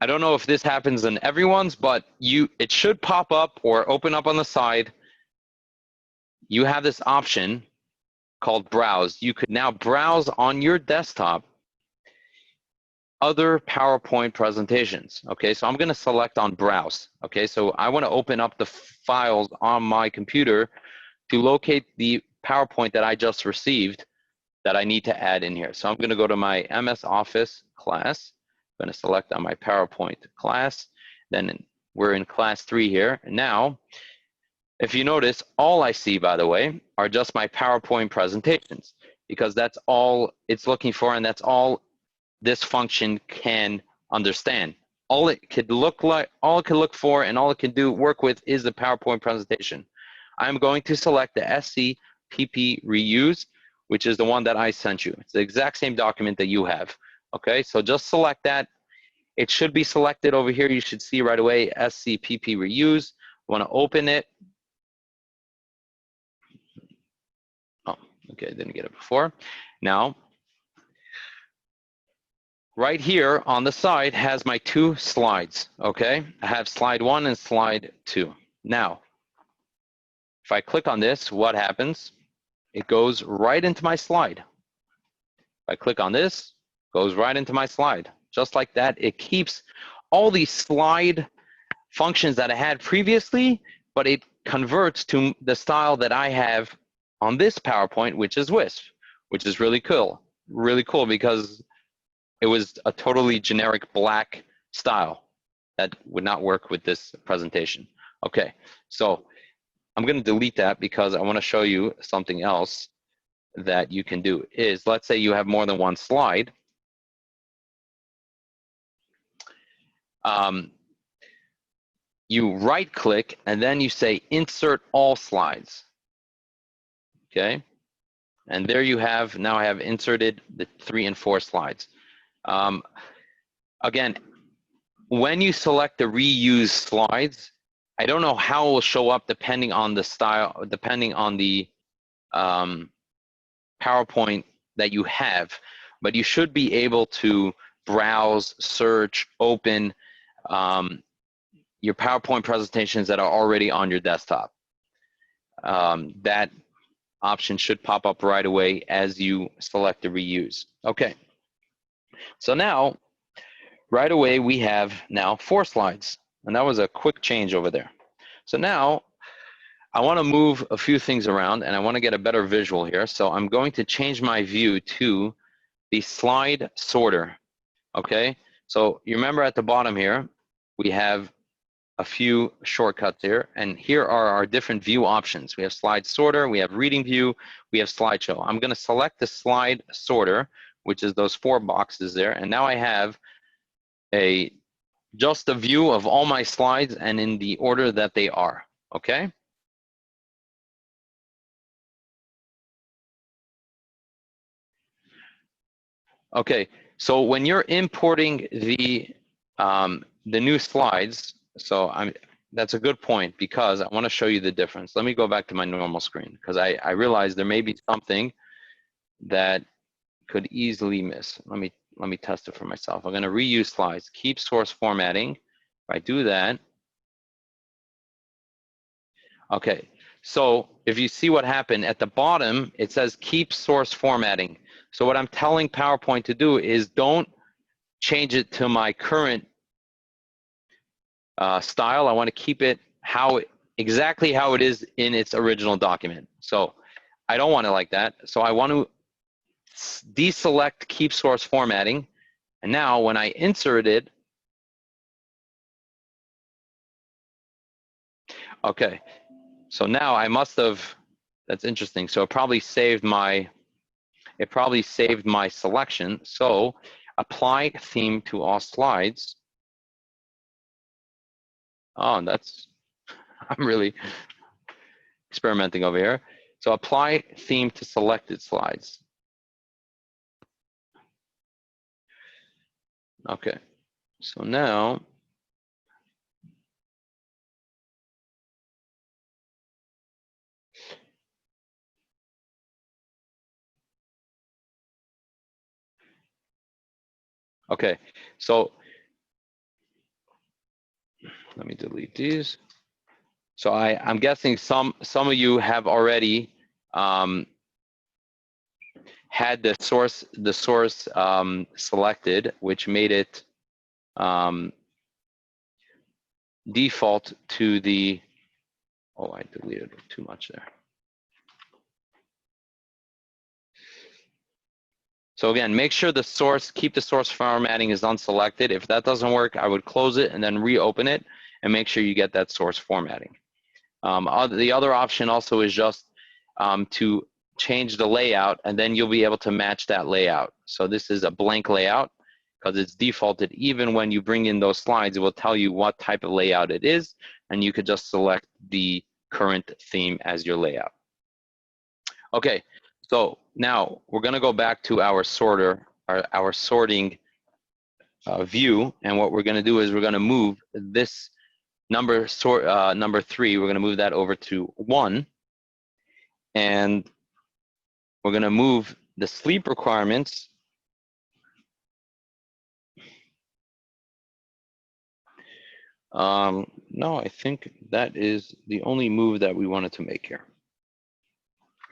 Speaker 1: I don't know if this happens in everyone's, but it should pop up or open up on the side. You have this option called browse. You could now browse on your desktop other PowerPoint presentations. Okay, so I'm going to select on browse. Okay, so I want to open up the files on my computer to locate the PowerPoint that I just received that I need to add in here. So I'm going to go to my MS Office class. I'm going to select on my PowerPoint class. Then we're in class 3 here. And now, if you notice, all I see, by the way, are just my PowerPoint presentations, because that's all it's looking for, and that's all this function can understand. All it could look for, and all it can work with is the PowerPoint presentation. I'm going to select the SCPP reuse, which is the one that I sent you. It's the exact same document that you have. Okay, so just select that. It should be selected over here. You should see right away, SCPP reuse. I want to open it. Oh, okay, I didn't get it before. Now, right here on the side has my 2 slides, okay? I have slide 1 and slide 2. Now, if I click on this, what happens? It goes right into my slide. If I click on this, it goes right into my slide. Just like that, it keeps all these slide functions that I had previously, but it converts to the style that I have on this PowerPoint, which is WISP, which is really cool. Really cool, because it was a totally generic black style that would not work with this presentation. Okay, so I'm going to delete that because I want to show you something else that you can do. Is, let's say you have more than one slide. You right click and then you say insert all slides. Okay, and there you have, now I have inserted the 3 and 4 slides. Again, when you select the reuse slides, I don't know how it will show up depending on the style, depending on the PowerPoint that you have, but you should be able to browse, search, open your PowerPoint presentations that are already on your desktop. That option should pop up right away as you select the reuse. Okay, so now, right away we have now 4 slides, and that was a quick change over there. So now, I want to move a few things around, and I want to get a better visual here. So I'm going to change my view to the slide sorter. Okay, so you remember at the bottom here, we have a few shortcuts here, and here are our different view options. We have slide sorter, we have reading view, we have slideshow. I'm going to select the slide sorter, which is those 4 boxes there, and now I have just a view of all my slides and in the order that they are, okay? Okay, so when you're importing the new slides, that's a good point because I want to show you the difference. Let me go back to my normal screen because I realize there may be something that could easily miss. Let me test it for myself. I'm going to reuse slides, keep source formatting. If I do that, okay. So if you see what happened at the bottom, it says keep source formatting. So what I'm telling PowerPoint to do is don't change it to my current style. I want to keep it exactly how it is in its original document. So I don't want it like that. So I want to deselect keep source formatting. And now when I insert it, okay. So now I must have, that's interesting. So it probably saved my selection. So apply theme to all slides. Oh, I'm really experimenting over here. So apply theme to selected slides. Okay, so now, okay, so let me delete these. So I'm guessing some of you have already had the source selected, which made it default to the, oh, I deleted too much there. So again, make sure keep the source formatting is unselected. If that doesn't work, I would close it and then reopen it and make sure you get that source formatting. The other option also is just to change the layout, and then you'll be able to match that layout. So this is a blank layout because it's defaulted. Even when you bring in those slides, it will tell you what type of layout it is, and you could just select the current theme as your layout. Okay, so now we're going to go back to our sorter, our sorting view, and what we're going to do is we're going to move this number 3. We're going to move that over to 1, and we're going to move the sleep requirements no, I think that is the only move that we wanted to make here.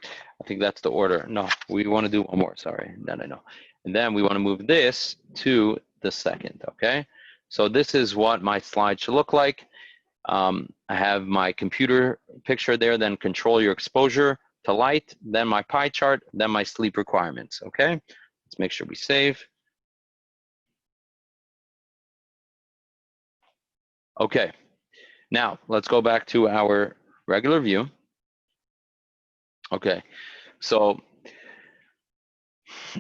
Speaker 1: I think that's the order. No, we want to do one more, sorry. Then I know. And then we want to move this to the second, okay? So this is what my slide should look like. I have my computer picture there, then control your exposure to light, then my pie chart, then my sleep requirements, okay? Let's make sure we save. Okay, now let's go back to our regular view. Okay, so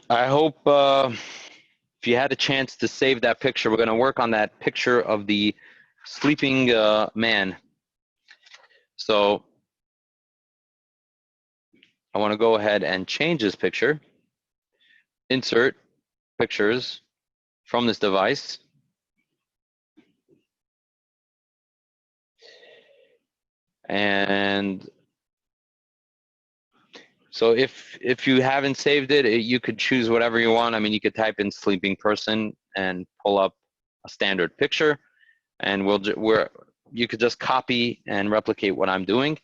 Speaker 1: I hope if you had a chance to save that picture, we're going to work on that picture of the sleeping man. So I want to go ahead and change this picture. Insert pictures from this device. And so if you haven't saved it, you could choose whatever you want. I mean, you could type in sleeping person and pull up a standard picture, and you could just copy and replicate what I'm doing,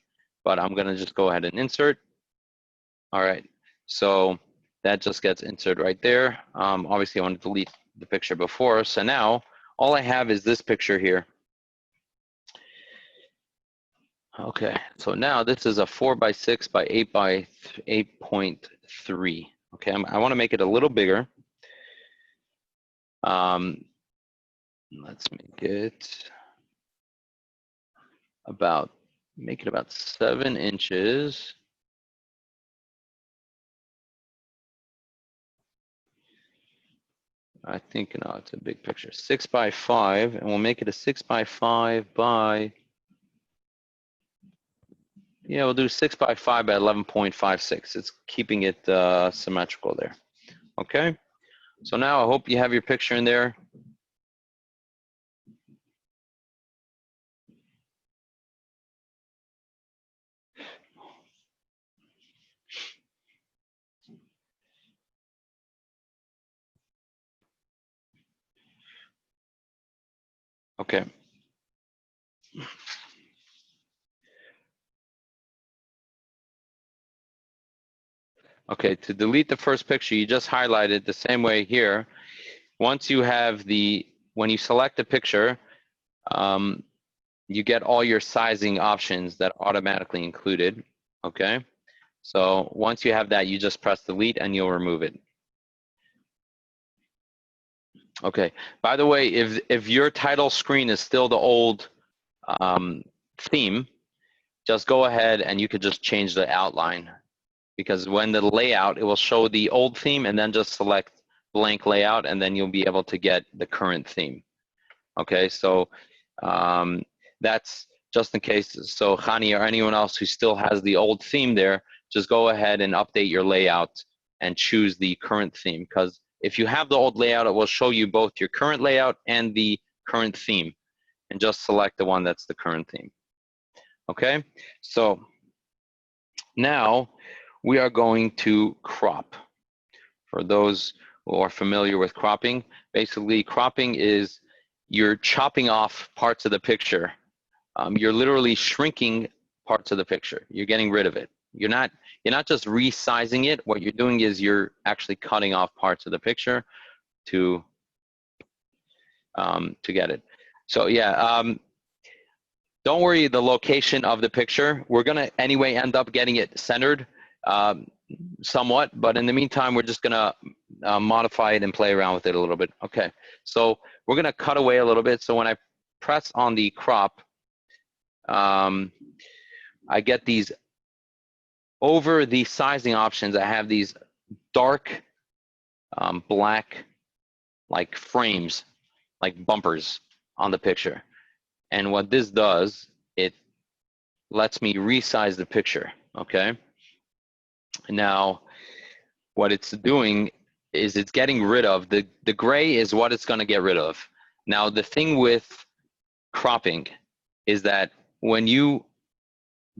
Speaker 1: but I'm going to just go ahead and insert. All right, so that just gets inserted right there. Obviously, I want to delete the picture before, so now all I have is this picture here. Okay, so now this is a 4x6 by 8 by 8.3. Okay, I want to make it a little bigger. Let's make it about, make it about 7 inches. I think, no, it's a big picture. 6 by 5, and we'll make it a 6 by 5 by, yeah, we'll do 6 by 5 by 11.56. It's keeping it symmetrical there. Okay. So now I hope you have your picture in there. Okay. Okay, to delete the first picture, you just highlight it the same way here. Once you have the, when you select the picture, you get all your sizing options that are automatically included, okay? So once you have that, you just press delete and you'll remove it. Okay, by the way, if your title screen is still the old theme, just go ahead and you could just change the outline, because when the layout, it will show the old theme and then just select blank layout and then you'll be able to get the current theme. Okay, so that's just in case. So Khani or anyone else who still has the old theme there, just go ahead and update your layout and choose the current theme, because if you have the old layout, it will show you both your current layout and the current theme, and just select the one that's the current theme. Okay, so now we are going to crop. For those who are familiar with cropping, basically cropping is you're chopping off parts of the picture. You're literally shrinking parts of the picture. You're getting rid of it. You're not just resizing it. What you're doing is you're actually cutting off parts of the picture to get it. So yeah, don't worry the location of the picture. We're gonna anyway end up getting it centered somewhat, but in the meantime, we're just gonna modify it and play around with it a little bit. Okay, so we're gonna cut away a little bit. So when I press on the crop, I get these, over the sizing options, I have these dark black like frames, like bumpers on the picture. And what this does, it lets me resize the picture, okay? Now, what it's doing is it's getting rid of, the gray is what it's gonna get rid of. Now, the thing with cropping is that when you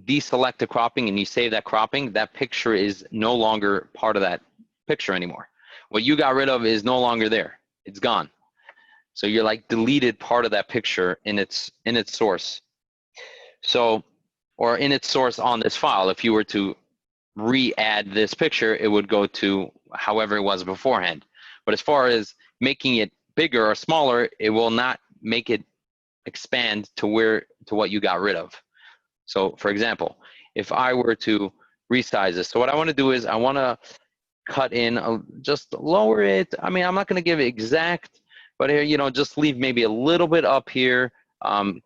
Speaker 1: deselect the cropping and you save that cropping, that picture is no longer part of that picture anymore. What you got rid of is no longer there. It's gone. So you're like deleted part of that picture in its source. So, or in its source on this file. If you were to re-add this picture, it would go to however it was beforehand. But as far as making it bigger or smaller, it will not make it expand to what you got rid of. So for example, if I were to resize this, so what I want to do is I want to cut in, just lower it. I mean, I'm not going to give it exact, but here, you know, just leave maybe a little bit up here,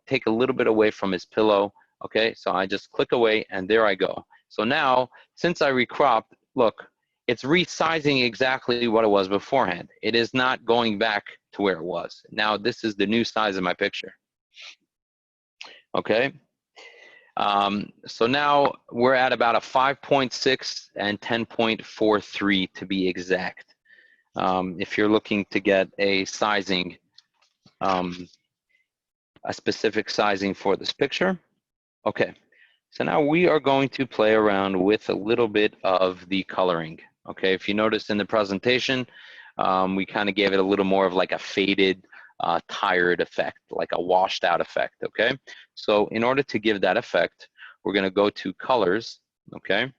Speaker 1: take a little bit away from his pillow. Okay, so I just click away and there I go. So now, since I recropped, look, it's resizing exactly what it was beforehand. It is not going back to where it was. Now this is the new size of my picture. Okay. So now we're at about a 5.6 and 10.43 to be exact. If you're looking to get a sizing, a specific sizing for this picture. Okay, so now we are going to play around with a little bit of the coloring. Okay, if you noticed in the presentation, we kind of gave it a little more of like a faded, tired effect, like a washed out effect, okay? So in order to give that effect, we're gonna go to colors, okay?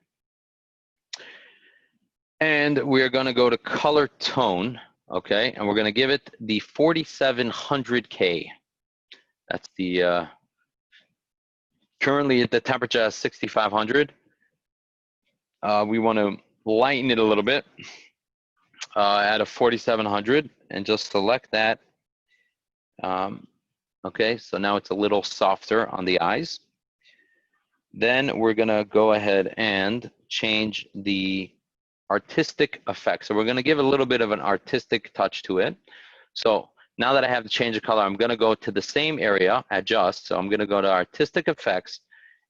Speaker 1: And we're gonna go to color tone, okay? And we're gonna give it the 4700K. That's the, currently the temperature is 6500. We wanna lighten it a little bit at a 4700 and just select that. Okay, so now it's a little softer on the eyes. Then we're gonna go ahead and change the artistic effect. So we're gonna give a little bit of an artistic touch to it. So now that I have to change the color, I'm gonna go to the same area, adjust. So I'm gonna go to artistic effects,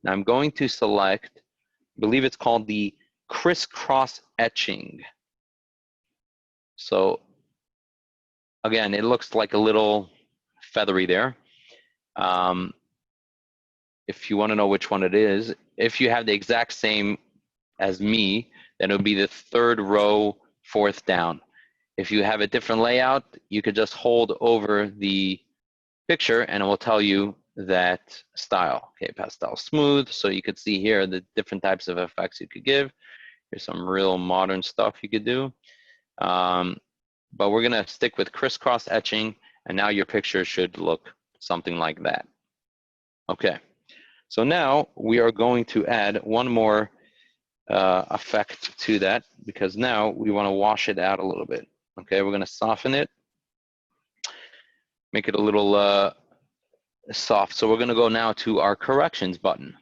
Speaker 1: and I'm going to select, I believe it's called the crisscross etching. So again, it looks like a little feathery there. If you want to know which one it is, if you have the exact same as me, then it would be the third row, fourth down. If you have a different layout, you could just hold over the picture and it will tell you that style. Okay, pastel smooth. So you could see here the different types of effects you could give. Here's some real modern stuff you could do. But we're gonna stick with crisscross etching, and now your picture should look something like that. Okay, so now we are going to add one more effect to that, because now we want to wash it out a little bit. Okay, we're going to soften it, make it a little soft. So we're going to go now to our corrections button.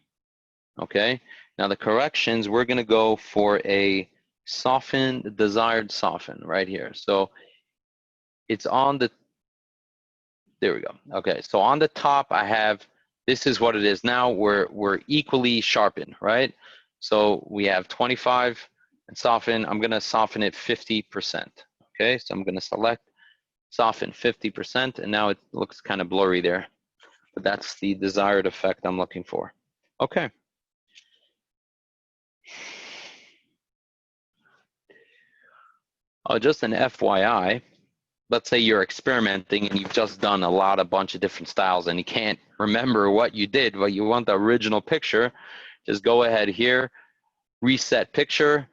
Speaker 1: Okay, now the corrections, we're going to go for a soften, desired soften right here. So it's on the, there we go. Okay, so on the top I have, this is what it is now. We're equally sharpened, right? So we have 25 and soften. I'm going to soften it 50%. Okay, so I'm going to select soften 50%, and now it looks kind of blurry there. But that's the desired effect I'm looking for. Okay. Just an FYI, let's say you're experimenting and you've just done a bunch of different styles and you can't remember what you did, but you want the original picture, just go ahead here, reset picture,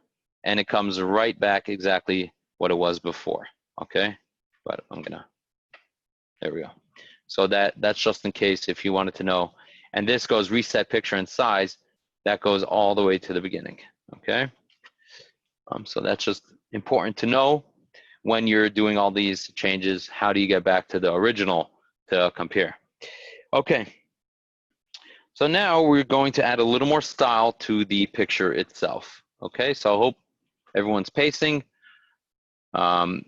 Speaker 1: and it comes right back exactly what it was before. Okay, but I'm gonna, there we go. So that's just in case if you wanted to know. And this goes reset picture and size, that goes all the way to the beginning. Okay, so that's just important to know when you're doing all these changes. How do you get back to the original to compare? Okay, so now we're going to add a little more style to the picture itself. Okay, so I hope everyone's pacing. And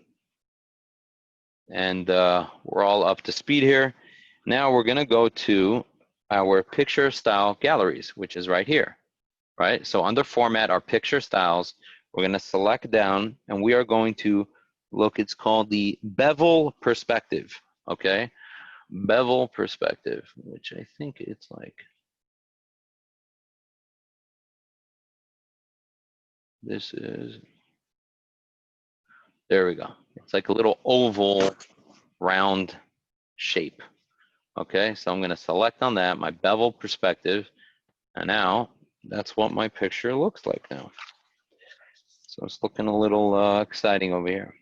Speaker 1: we're all up to speed here. Now we're gonna go to our picture style galleries, which is right here, right? So under format, our picture styles, we're gonna select down and we are going to look, it's called the Bevel Perspective, okay? Bevel Perspective, which I think it's like, this is, there we go. It's like a little oval round shape. Okay, so I'm gonna select on that, my Bevel Perspective, and now that's what my picture looks like now. So it's looking a little exciting over here.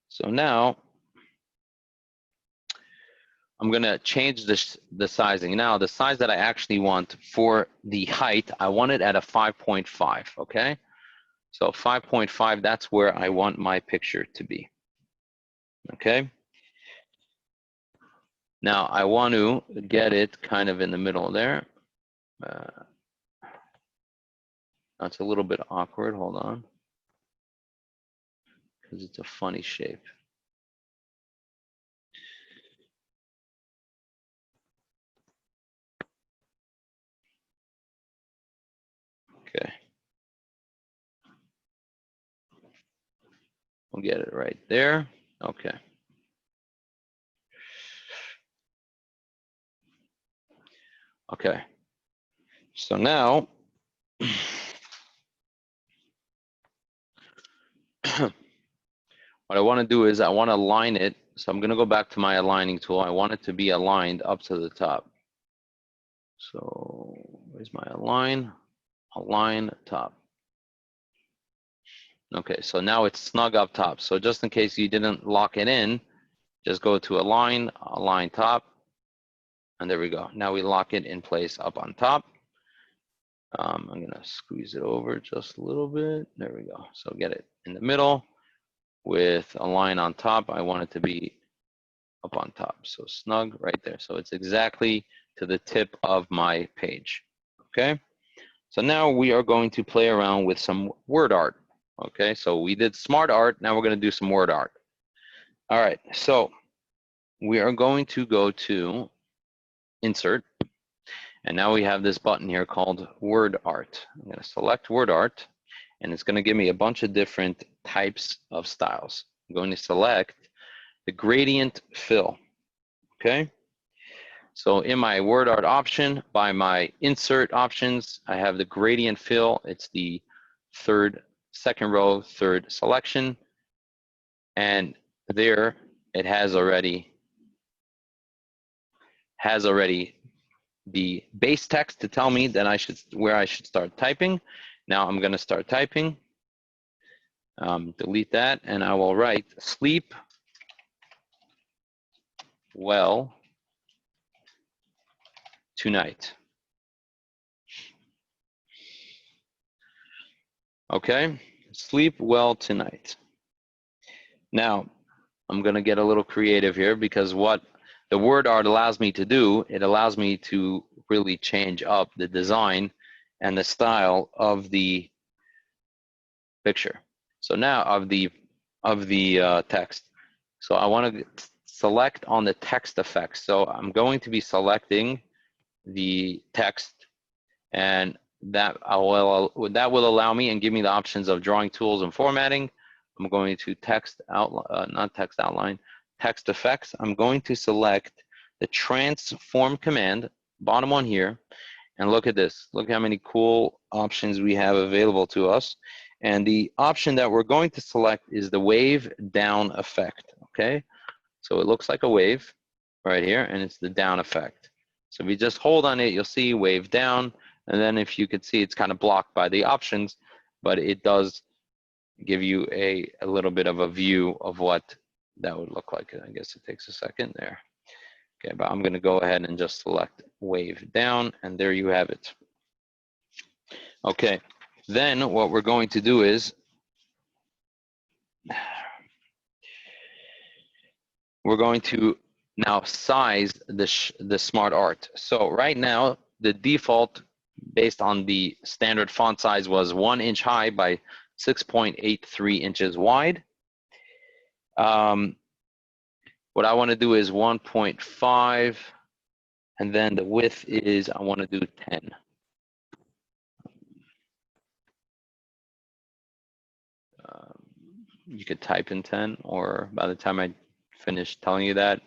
Speaker 1: So now I'm gonna change the sizing. Now the size that I actually want for the height, I want it at a 5.5, okay? So 5.5, that's where I want my picture to be, okay? Now I want to get it kind of in the middle there. That's a little bit awkward, hold on. Because it's a funny shape. Okay. We'll get it right there. Okay. Okay. So now, what I want to do is I want to align it. So I'm going to go back to my aligning tool. I want it to be aligned up to the top. So where's my align? Align top. Okay, so now it's snug up top. So just in case you didn't lock it in, just go to align, align top, and there we go. Now we lock it in place up on top. I'm gonna squeeze it over just a little bit. There we go. So get it in the middle with a line on top. I want it to be up on top. So snug right there. So it's exactly to the tip of my page. okay? So now we are going to play around with some word art, okay? So we did smart art, now we're gonna do some word art. All right, so we are going to go to Insert, and now we have this button here called Word Art. I'm gonna select Word Art, and it's gonna give me a bunch of different types of styles. I'm going to select the gradient fill, okay? So in my word art option, by my insert options, I have the gradient fill. It's the second row, third selection. And there it has already the base text to tell me that where I should start typing. Now I'm gonna start typing. Delete that, and I will write sleep well tonight. Okay, sleep well tonight. Now, I'm gonna get a little creative here because what the word art allows me to do, it allows me to really change up the design and the style of the picture. So now of the text. So I want to select on the text effects. So I'm going to be selecting the text, and that will allow me and give me the options of drawing tools and formatting. I'm going to text effects. I'm going to select the transform command, bottom one here, and look at this. Look how many cool options we have available to us. And the option that we're going to select is the wave down effect, okay? So it looks like a wave right here, and it's the down effect. So if you just hold on it, you'll see wave down, and then if you could see, it's kind of blocked by the options, but it does give you a little bit of a view of what that would look like. I guess it takes a second there. Okay, but I'm gonna go ahead and just select wave down, and there you have it. Okay, then what we're going to do is we're going to now size the smart art. So right now, the default based on the standard font size was 1 inch high by 6.83 inches wide. What I want to do is 1.5, and then the width is, I want to do 10. You could type in 10, or by the time I finish telling you that,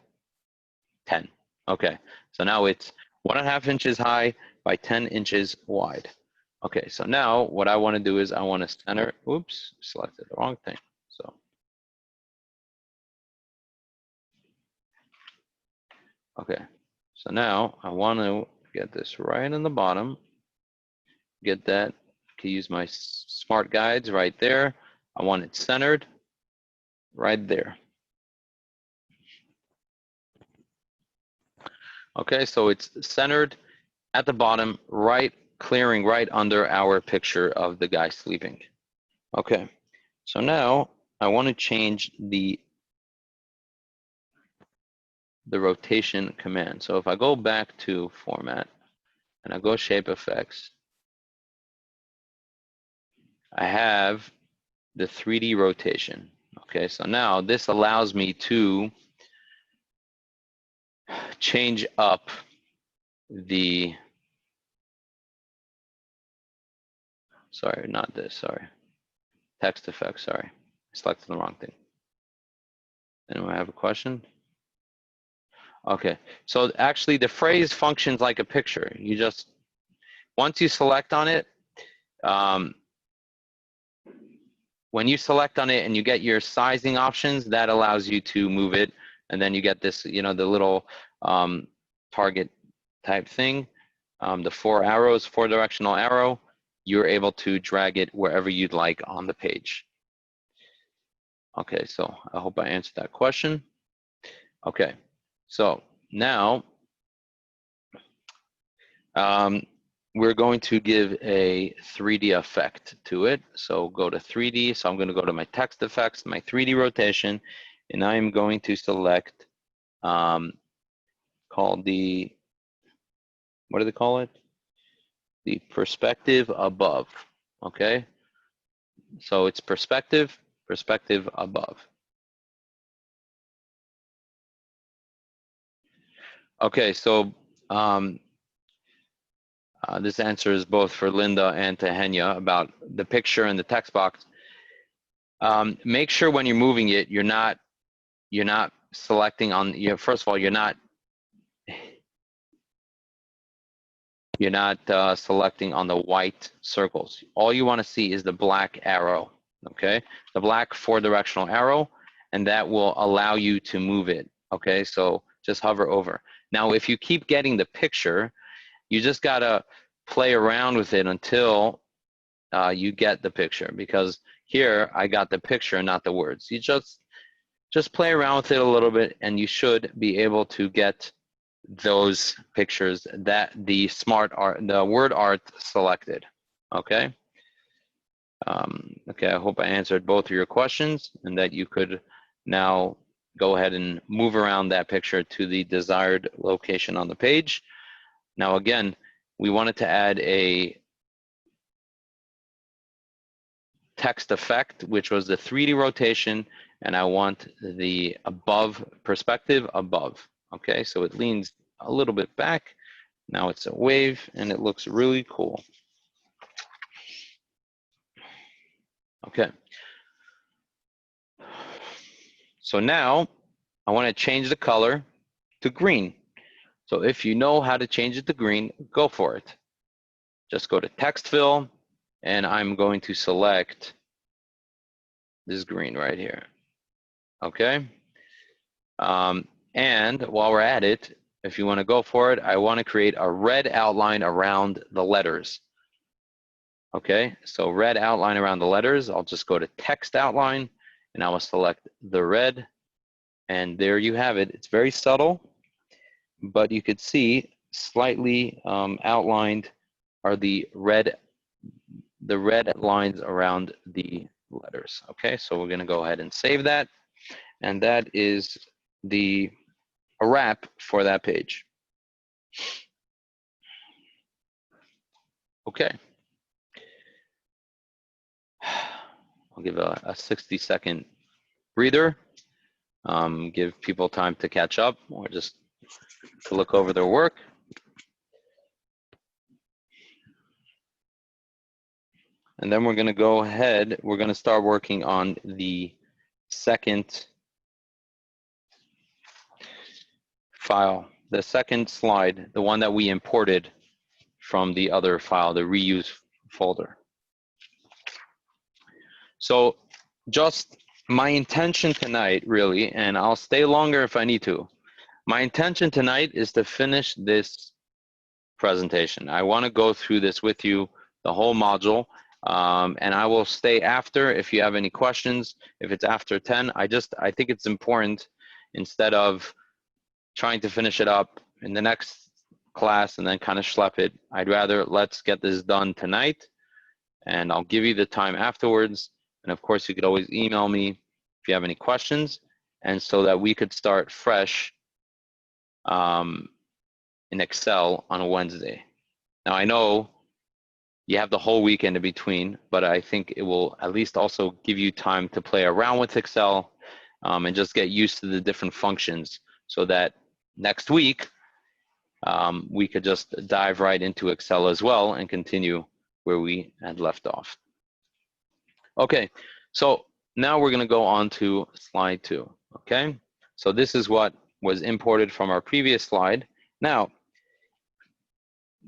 Speaker 1: 10. Okay, so now it's 1.5 inches high by 10 inches wide. Okay, so now what I want to do is I want to center, oops, selected the wrong thing. So, okay, so now I want to get this right in the bottom, get that, I can use my smart guides right there. I want it centered right there. Okay, so it's centered at the bottom, right, clearing right under our picture of the guy sleeping. Okay, so now I want to change the rotation command. So if I go back to format and I go shape effects, I have the 3D rotation. Okay, so now this allows me to change up the, sorry, not this, sorry, text effects, sorry, I selected the wrong thing. Anyone have a question? Okay, so actually the phrase functions like a picture. You just, once you select on it, when you select on it and you get your sizing options, that allows you to move it, and then you get this, you know, the little target type thing, the 4 arrows, 4 directional arrow, you're able to drag it wherever you'd like on the page. Okay, so I hope I answered that question. Okay, so now we're going to give a 3D effect to it. So go to 3D. So I'm going to go to my text effects, my 3D rotation, and I'm going to select called the, what do they call it? the perspective above, okay? So it's perspective, perspective above. Okay, so this answer is both for Linda and Tahenia about the picture and the text box. Make sure when you're moving it, you're not selecting on, first of all, you're not selecting on the white circles. All you want to see is the black arrow, okay? The black 4-directional arrow, and that will allow you to move it, okay? So just hover over. Now, if you keep getting the picture, you just gotta play around with it until you get the picture, because here I got the picture, not the words. You just play around with it a little bit, and you should be able to get those pictures that the word art selected. Okay. Okay. I hope I answered both of your questions, and that you could now go ahead and move around that picture to the desired location on the page. Now, again, we wanted to add a text effect, which was the 3D rotation, and I want the above perspective above. Okay, so it leans a little bit back. Now it's a wave, and it looks really cool. Okay. So now I want to change the color to green. So if you know how to change it to green, go for it. Just go to text fill, and I'm going to select this green right here. Okay. And while we're at it, if you want to go for it, I want to create a red outline around the letters. Okay, so red outline around the letters. I'll just go to text outline, and I will select the red, and there you have it. It's very subtle, but you could see slightly outlined are the red lines around the letters. Okay, so we're going to go ahead and save that, and that is a wrap for that page. Okay. I'll give a 60-second breather, give people time to catch up or just to look over their work. And then we're going to go ahead, we're going to start working on the second file, the second slide, the one that we imported from the other file, the reuse folder. So just my intention tonight, really, and I'll stay longer if I need to, my intention tonight is to finish this presentation. I want to go through this with you, the whole module, and I will stay after if you have any questions. If it's after 10, I think it's important, instead of trying to finish it up in the next class and then kind of schlep it, I'd rather let's get this done tonight, and I'll give you the time afterwards. And of course, you could always email me if you have any questions, and so that we could start fresh in Excel on a Wednesday. Now, I know you have the whole weekend in between, but I think it will at least also give you time to play around with Excel and just get used to the different functions, so that next week we could just dive right into Excel as well and continue where we had left off. Okay, so now we're going to go on to slide 2. Okay, so this is what was imported from our previous slide. Now,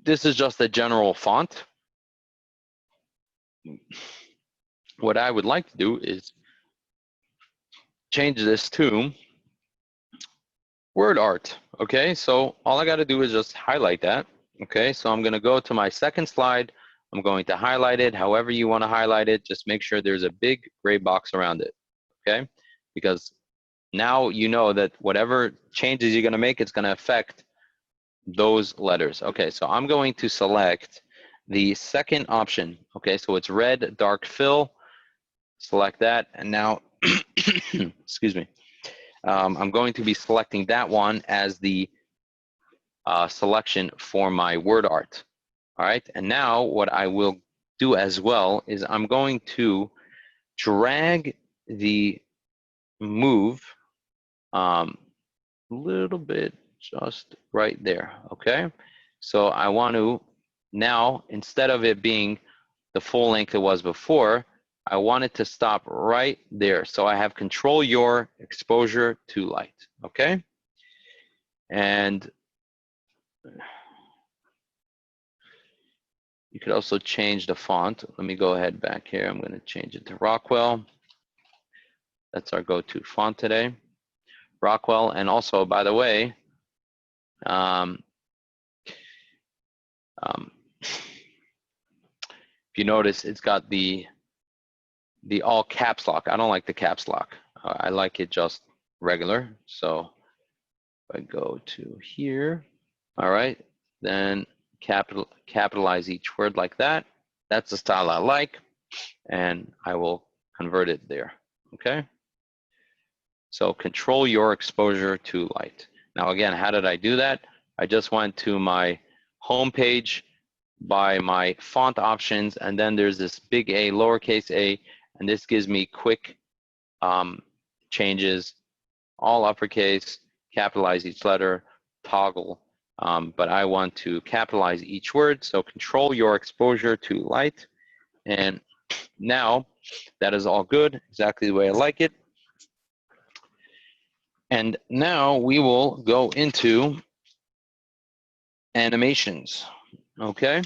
Speaker 1: this is just a general font. What I would like to do is change this to word art. Okay, so all I got to do is just highlight that. Okay, so I'm going to go to my second slide. I'm going to highlight it however you want to highlight it. Just make sure there's a big gray box around it. Okay, because now you know that whatever changes you're going to make, it's going to affect those letters. Okay, so I'm going to select the second option. Okay, so it's red dark fill. Select that, and now, excuse me, I'm going to be selecting that one as the selection for my word art. All right, and now what I will do as well is I'm going to drag the move a little bit just right there, okay? So I want to now, instead of it being the full length it was before, I want it to stop right there. So I have control your exposure to light, okay? And you could also change the font. Let me go ahead back here. I'm going to change it to Rockwell. That's our go-to font today, Rockwell. And also, by the way, if you notice, it's got the all caps lock. I don't like the caps lock. I like it just regular. So if I go to here, all right, then capitalize each word like that. That's the style I like, and I will convert it there, okay? So control your exposure to light. Now again, how did I do that? I just went to my home page by my font options, and then there's this big A, lowercase a, and this gives me quick changes, all uppercase, capitalize each letter, toggle, but I want to capitalize each word, so control your exposure to light, and now that is all good, exactly the way I like it. And now we will go into animations, okay?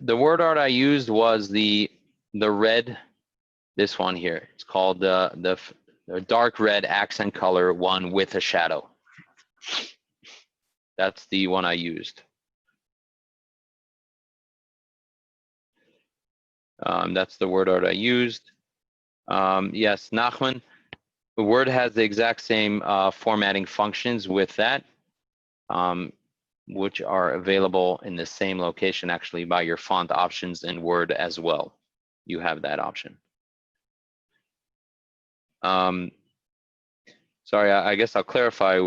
Speaker 1: The word art I used was the red, this one here. It's called the dark red accent color one with a shadow. That's the one I used. That's the word art I used. Yes, Nachman, the Word has the exact same formatting functions with that, which are available in the same location actually by your font options in Word as well. You have that option. Sorry, I guess I'll clarify.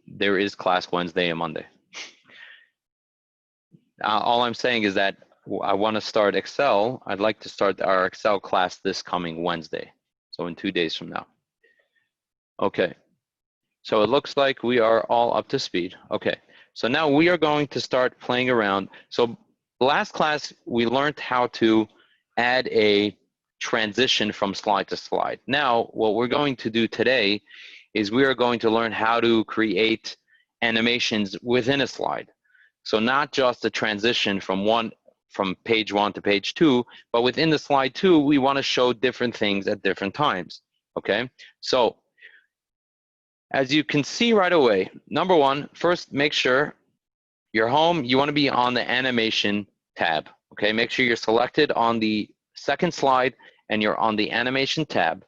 Speaker 1: There is class Wednesday and Monday. All I'm saying is that I want to start Excel. I'd like to start our Excel class this coming Wednesday, so in 2 days from now. Okay, so it looks like we are all up to speed. Okay, so now we are going to start playing around. So last class, we learned how to add a transition from slide to slide. Now, what we're going to do today is we are going to learn how to create animations within a slide. So not just a transition from page 1 to page 2, but within the slide 2, we want to show different things at different times, okay? So as you can see right away, number one, first make sure you're home, you want to be on the animation tab, okay? Make sure you're selected on the second slide and you're on the animation tab.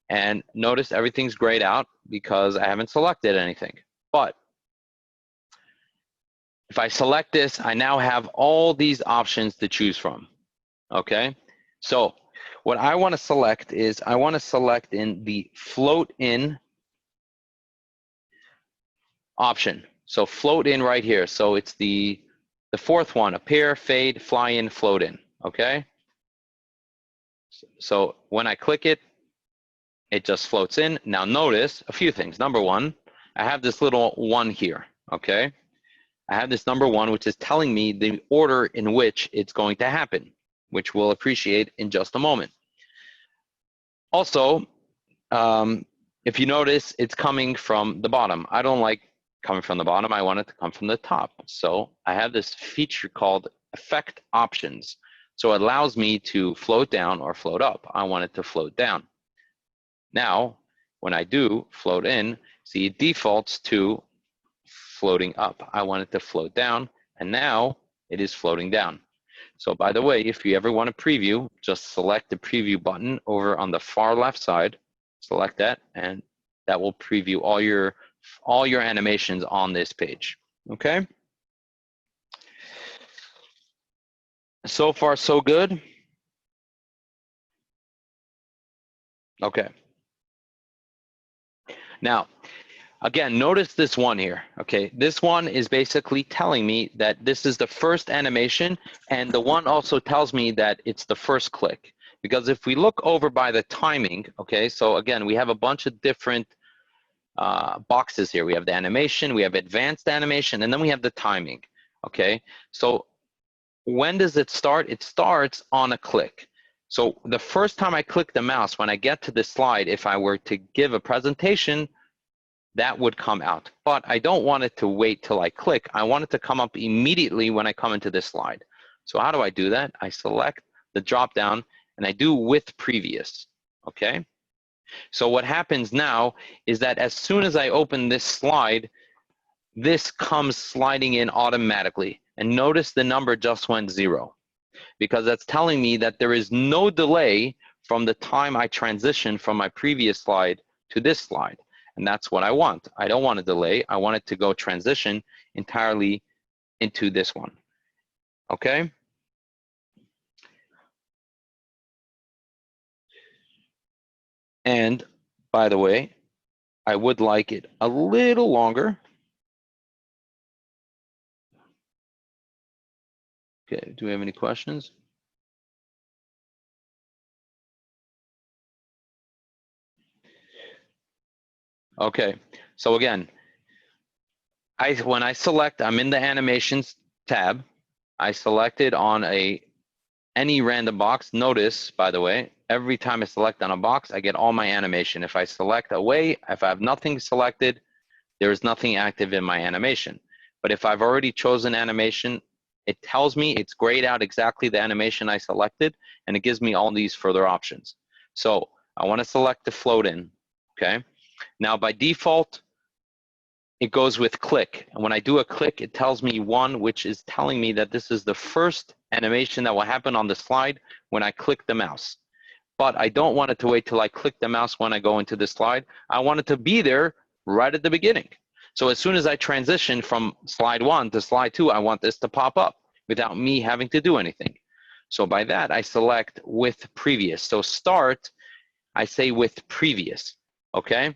Speaker 1: And notice everything's grayed out because I haven't selected anything. But if I select this, I now have all these options to choose from, okay? So what I want to select is I want to select in the float in option. So float in right here. So it's the fourth one, appear, fade, fly in, float in, okay? So when I click it, it just floats in. Now notice a few things. Number one, I have this little one here, okay? I have this number one, which is telling me the order in which it's going to happen, which we'll appreciate in just a moment. Also, if you notice, it's coming from the bottom. I don't like coming from the bottom. I want it to come from the top. So I have this feature called Effect Options. So it allows me to float down or float up. I want it to float down. Now, when I do float in, see, it defaults to floating up. I want it to float down, and now it is floating down. So by the way, if you ever want to preview, just select the preview button over on the far left side, select that, and that will preview all your animations on this page. Okay? So far, so good. Okay. Now, again, notice this one here. Okay, this one is basically telling me that this is the first animation, and the one also tells me that it's the first click. Because if we look over by the timing, okay, so again, we have a bunch of different boxes here. We have the animation, we have advanced animation, and then we have the timing. Okay, so when does it start? It starts on a click. So the first time I click the mouse, when I get to this slide, if I were to give a presentation, that would come out. But I don't want it to wait till I click. I want it to come up immediately when I come into this slide. So how do I do that? I select the drop down and I do with previous, okay? So what happens now is that as soon as I open this slide, this comes sliding in automatically. And notice the number just went 0, because that's telling me that there is no delay from the time I transition from my previous slide to this slide. And that's what I want. I don't want a delay. I want it to go transition entirely into this one. Okay? And by the way, I would like it a little longer. Okay, do we have any questions? Okay, so again, when I select, I'm in the animations tab. I selected on any random box. Notice, by the way, every time I select on a box, I get all my animation. If I select away, if I have nothing selected, there is nothing active in my animation. But if I've already chosen animation, it tells me it's grayed out exactly the animation I selected, and it gives me all these further options. So I want to select the float in, okay? Now by default, it goes with click. And when I do a click, it tells me 1, which is telling me that this is the first animation that will happen on the slide when I click the mouse. But I don't want it to wait till I click the mouse when I go into the slide. I want it to be there right at the beginning. So as soon as I transition from slide 1 to slide 2, I want this to pop up without me having to do anything. So by that, I select with previous. So start, I say with previous, okay?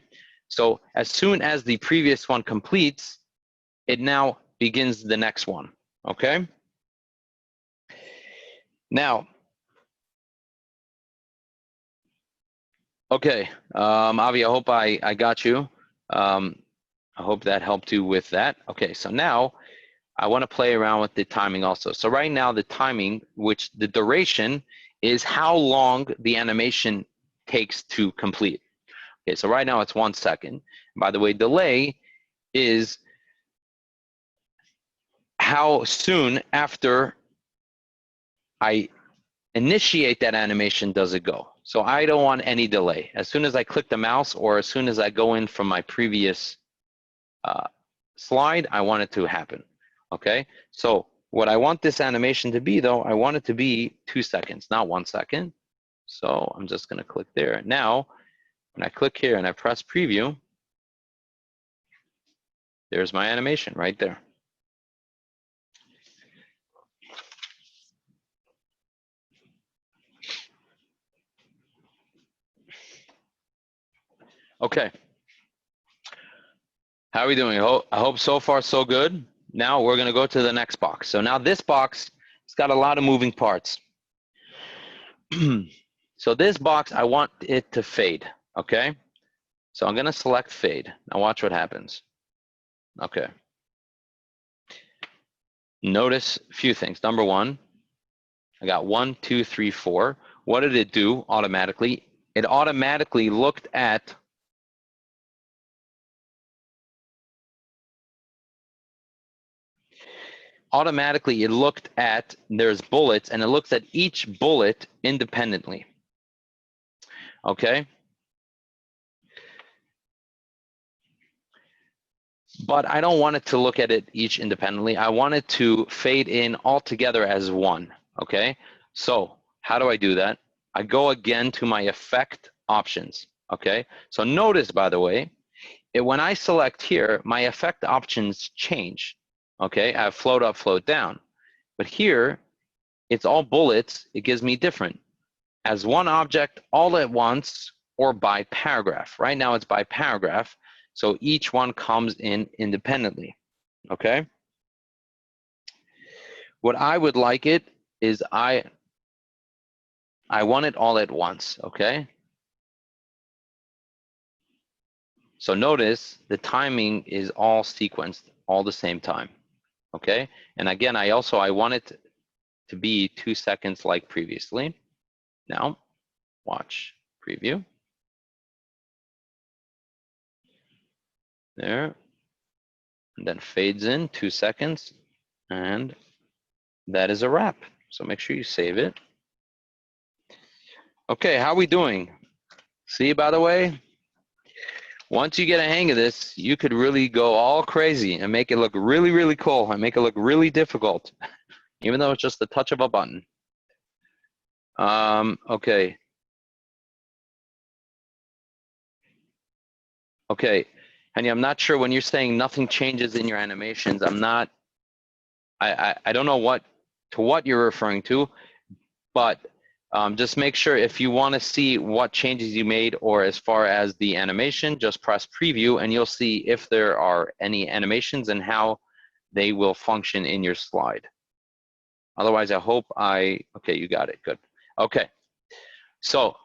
Speaker 1: So as soon as the previous one completes, it now begins the next one, okay? Now, okay, Avi, I hope I got you. I hope that helped you with that. Okay, so now I want to play around with the timing also. So right now the timing, which the duration is how long the animation takes to complete. Okay, so right now it's 1 second. By the way, delay is how soon after I initiate that animation does it go. So I don't want any delay. As soon as I click the mouse or as soon as I go in from my previous slide, I want it to happen. Okay, so what I want this animation to be though, I want it to be 2 seconds, not 1 second. So I'm just gonna click there. Now, when I click here and I press preview, there's my animation right there. Okay. How are we doing? I hope so far so good. Now we're going to go to the next box. So now this box, it's got a lot of moving parts. So this box, I want it to fade, okay? So I'm going to select fade. Now watch what happens. Okay. Notice a few things. Number one, I got 1, 2, 3, 4. What did it do automatically? It automatically looked at there's bullets, and it looks at each bullet independently. Okay? But I don't want it to look at it each independently. I want it to fade in all together as one, okay? So how do I do that? I go again to my effect options, okay? So notice, by the way, when I select here, my effect options change. Okay, I have float up, float down. But here, it's all bullets. It gives me different. As one object all at once or by paragraph. Right now it's by paragraph, so each one comes in independently. Okay? What I would like it is I want it all at once, okay? So notice the timing is all sequenced all the same time, okay? And again, I want it to be 2 seconds like previously. Now, watch preview. There, and then fades in 2 seconds, and that is a wrap. So make sure you save it. Okay, how are we doing? See, by the way, once you get a hang of this, you could really go all crazy and make it look really, really cool and make it look really difficult, even though it's just the touch of a button. Okay. Okay, Henny, I'm not sure when you're saying nothing changes in your animations. I don't know what you're referring to, but just make sure if you want to see what changes you made or as far as the animation, just press preview and you'll see if there are any animations and how they will function in your slide. Otherwise, I hope okay, you got it, good. Okay, so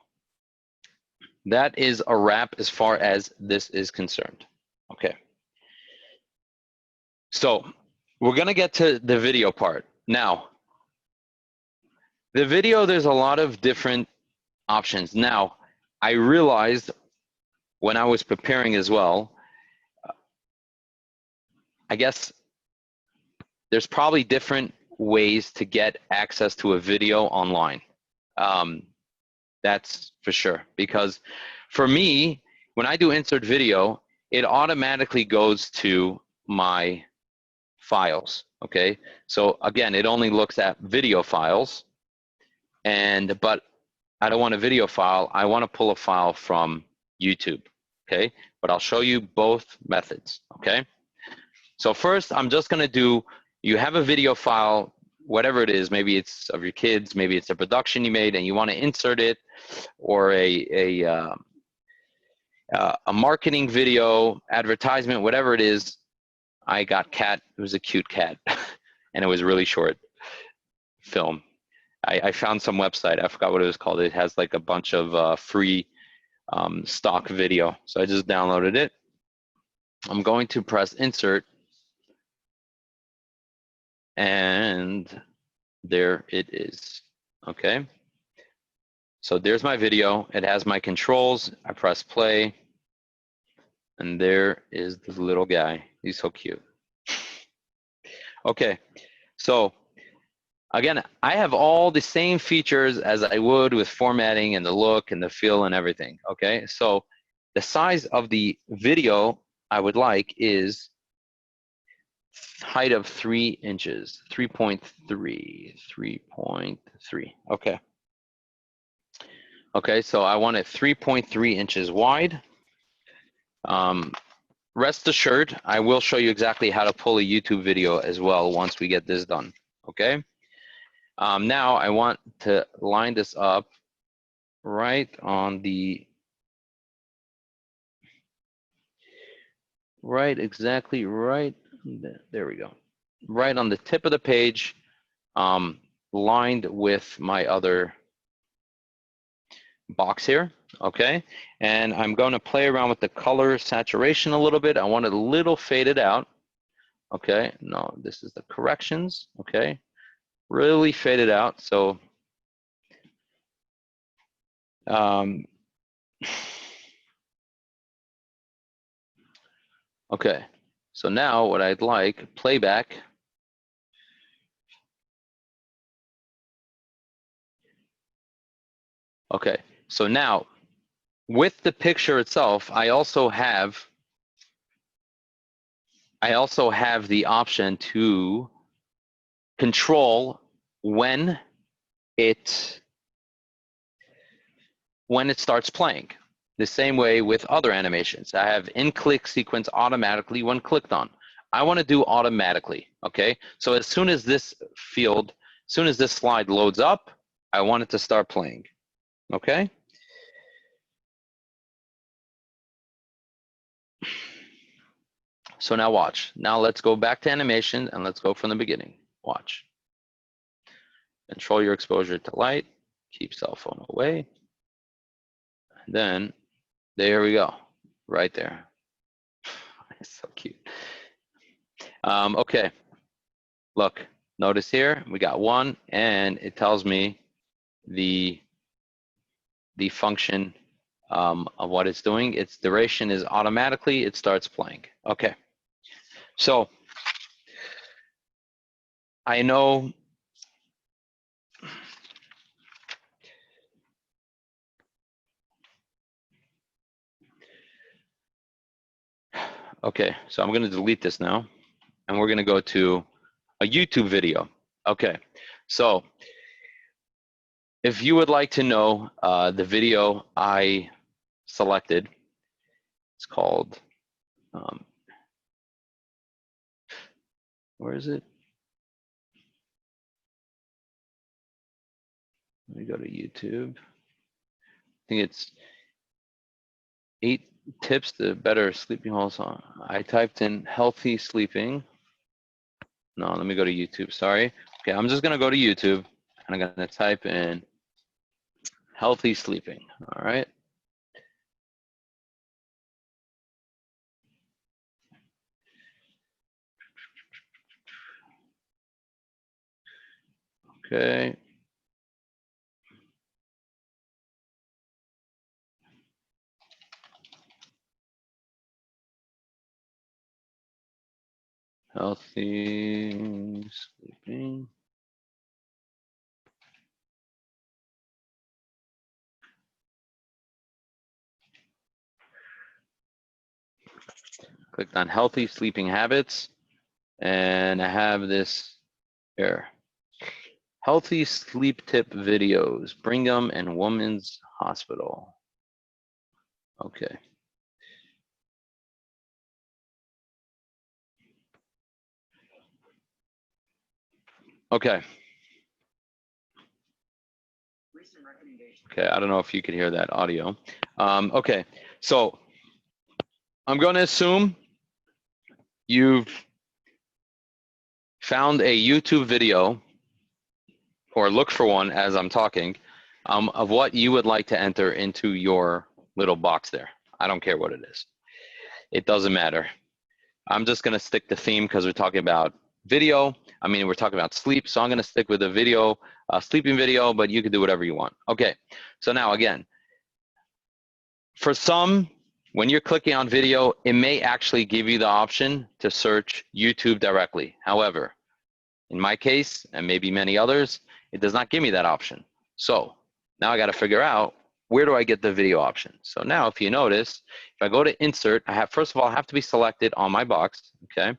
Speaker 1: that is a wrap as far as this is concerned. Okay. So we're gonna get to the video part. Now, the video, there's a lot of different options. Now, I realized when I was preparing as well, I guess there's probably different ways to get access to a video online. That's for sure. Because for me, when I do insert video, it automatically goes to my files, okay? So again, it only looks at video files, but I don't want a video file, I want to pull a file from YouTube, okay? But I'll show you both methods, okay? So first, I'm just gonna do, you have a video file, whatever it is, maybe it's of your kids, maybe it's a production you made and you want to insert it, or a marketing video, advertisement, whatever it is. I got cat, it was a cute cat, and it was really short film. I found some website, I forgot what it was called. It has like a bunch of free stock video. So I just downloaded it. I'm going to press insert, and there it is, okay? So there's my video, it has my controls, I press play, and there is this little guy, he's so cute. Okay, so again, I have all the same features as I would with formatting and the look and the feel and everything, okay? So the size of the video I would like is height of 3 inches, 3.3, 3.3, okay. Okay, so I want it 3.3 inches wide. Rest assured, I will show you exactly how to pull a YouTube video as well once we get this done, okay? Now I want to line this up right on the, exactly right, there we go. Right on the tip of the page, lined with my other box here, okay? And I'm going to play around with the color saturation a little bit. I want it a little faded out, okay? No, this is the corrections, okay? Really faded out, so okay, so now what I'd like, playback. Okay, so now with the picture itself, I also have the option to control when it starts playing. The same way with other animations. I have in click sequence automatically when clicked on. I want to do automatically, okay? So as soon as this field, as soon as this slide loads up, I want it to start playing, okay? So now watch. Now let's go back to animation and let's go from the beginning. Watch. Control your exposure to light. Keep cell phone away. And then there we go, right there. It's so cute. Okay, look, notice here we got 1, and it tells me the function of what it's doing. Its duration is automatically, it starts playing. Okay, so I know okay, so I'm going to delete this now, and we're going to go to a YouTube video. Okay, so if you would like to know the video I selected, it's called, where is it? Let me go to YouTube. I think it's 8 tips to better sleeping also. I typed in healthy sleeping. No, let me go to YouTube, sorry. Okay, I'm just gonna go to YouTube and I'm gonna type in healthy sleeping, all right? Okay. Healthy sleeping. Clicked on healthy sleeping habits, and I have this here. Healthy sleep tip videos, Brigham and Women's Hospital. Okay. Okay. Okay, I don't know if you could hear that audio. Okay, so I'm going to assume you've found a YouTube video or look for one as I'm talking of what you would like to enter into your little box there. I don't care what it is. It doesn't matter. I'm just going to stick the theme because we're talking about video. I mean, we're talking about sleep, so I'm going to stick with a video, sleeping video, but you can do whatever you want. Okay, so now again, for some, when you're clicking on video, it may actually give you the option to search YouTube directly. However, in my case, and maybe many others, it does not give me that option. So now I got to figure out, where do I get the video option? So now if you notice, if I go to insert, I have, first of all, I have to be selected on my box, okay?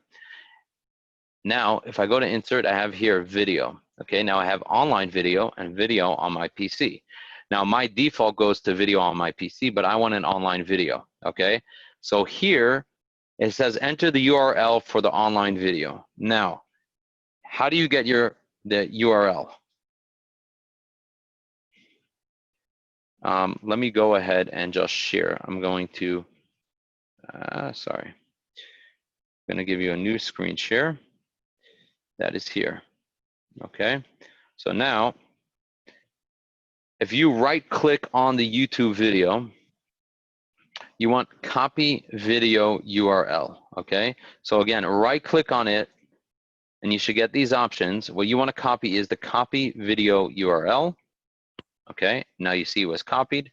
Speaker 1: Now, if I go to insert, I have here video, okay? Now I have online video and video on my PC. Now my default goes to video on my PC, but I want an online video, okay? So here, it says enter the URL for the online video. Now, how do you get the URL? Let me go ahead and just share. I'm going to, sorry. I'm gonna give you a new screen share. That is here, okay? So now, if you right click on the YouTube video, you want copy video URL, okay? So again, right click on it and you should get these options. What you want to copy is the copy video URL, okay? Now you see it was copied.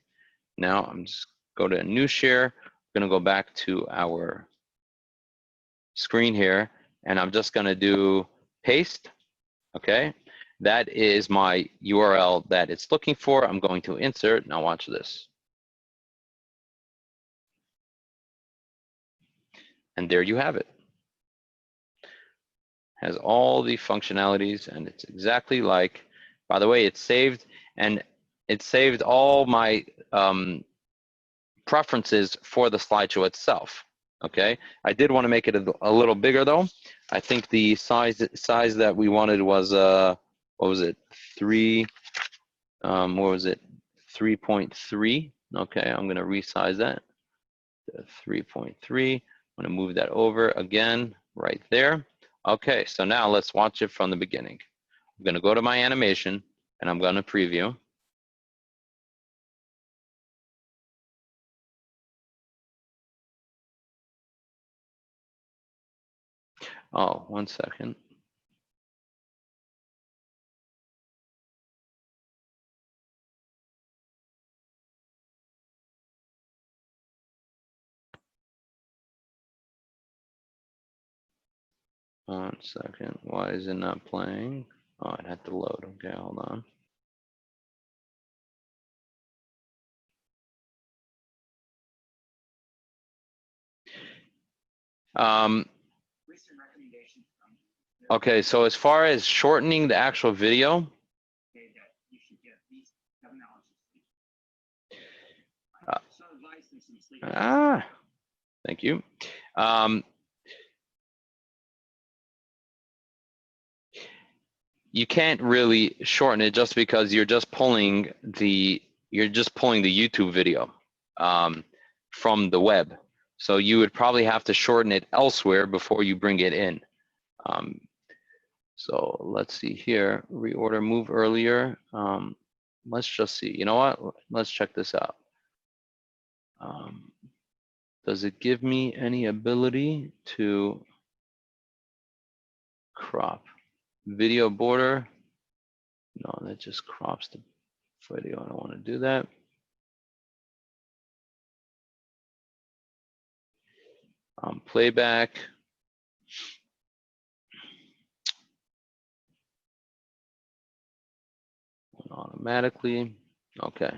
Speaker 1: Now I'm just go to a new share. I'm gonna go back to our screen here and I'm just gonna do paste, okay? That is my URL that it's looking for. I'm going to insert. Now watch this. And there you have it. Has all the functionalities and it's exactly like, by the way, it's saved and it saved all my preferences for the slideshow itself. Okay, I did want to make it a little bigger though. I think the size that we wanted was what was it, 3 what was it, 3.3. Okay, I'm going to resize that to 3.3. I'm going to move that over again right there. Okay, so now let's watch it from the beginning. I'm going to go to my animation and I'm going to preview. Oh, 1 second. One second. Why is it not playing? Oh, it had to load. Okay, hold on. Okay, so as far as shortening the actual video, thank you. You can't really shorten it just because you're just pulling the YouTube video from the web. So you would probably have to shorten it elsewhere before you bring it in. So let's see here, reorder, move earlier. Let's just see, you know what? Let's check this out. Does it give me any ability to crop? Video border? No, that just crops the video. I don't want to do that. Playback. Automatically. Okay,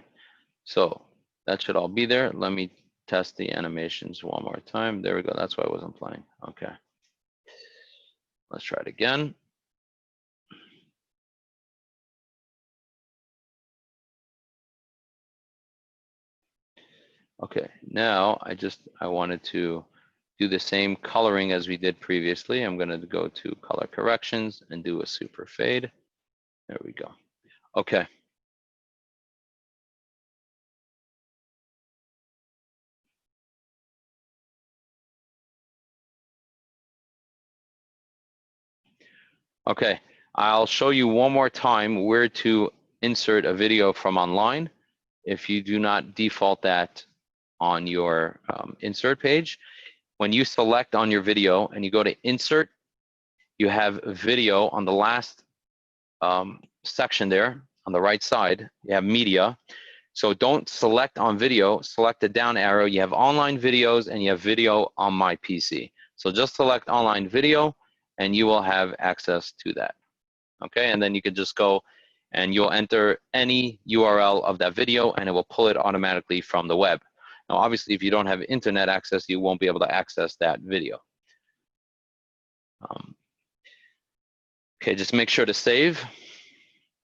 Speaker 1: so that should all be there. Let me test the animations one more time. There we go. That's why I wasn't playing. Okay, let's try it again. Okay, now I wanted to do the same coloring as we did previously. I'm going to go to color corrections and do a super fade. There we go. Okay. Okay, I'll show you one more time where to insert a video from online. If you do not default that on your insert page, when you select on your video and you go to insert, you have video on the last section there on the right side. You have media. So don't select on video, select the down arrow. You have online videos and you have video on my PC. So just select online video and you will have access to that. Okay, and then you can just go and you'll enter any URL of that video and it will pull it automatically from the web. Now, obviously, if you don't have internet access, you won't be able to access that video. Okay, just make sure to save.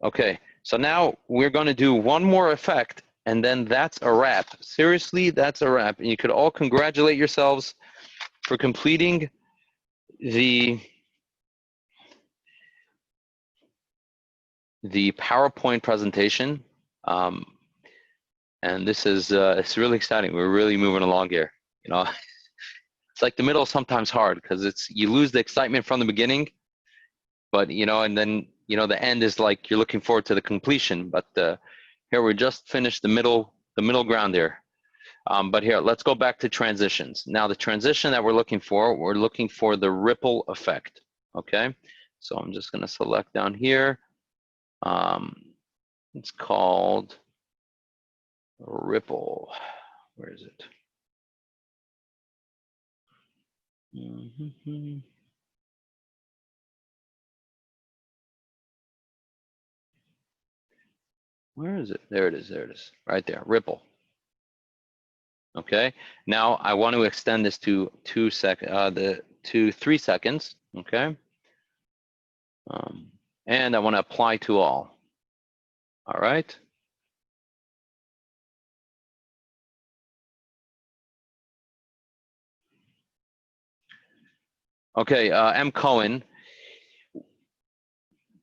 Speaker 1: Okay, so now we're going to do one more effect and then that's a wrap. Seriously, that's a wrap. And you could all congratulate yourselves for completing the PowerPoint presentation. And this is it's really exciting. We're really moving along here. You know, it's like the middle is sometimes hard because you lose the excitement from the beginning, but you know, and then you know the end is like you're looking forward to the completion. But here we just finished the middle ground there. But here, let's go back to transitions. Now the transition that we're looking for the ripple effect. Okay, so I'm just going to select down here. It's called ripple. Where is it? Where is it? There it is. There it is. Right there. Ripple. Okay. Now I want to extend this to 3 seconds. Okay. And I want to apply to all. All right. Okay, M. Cohen,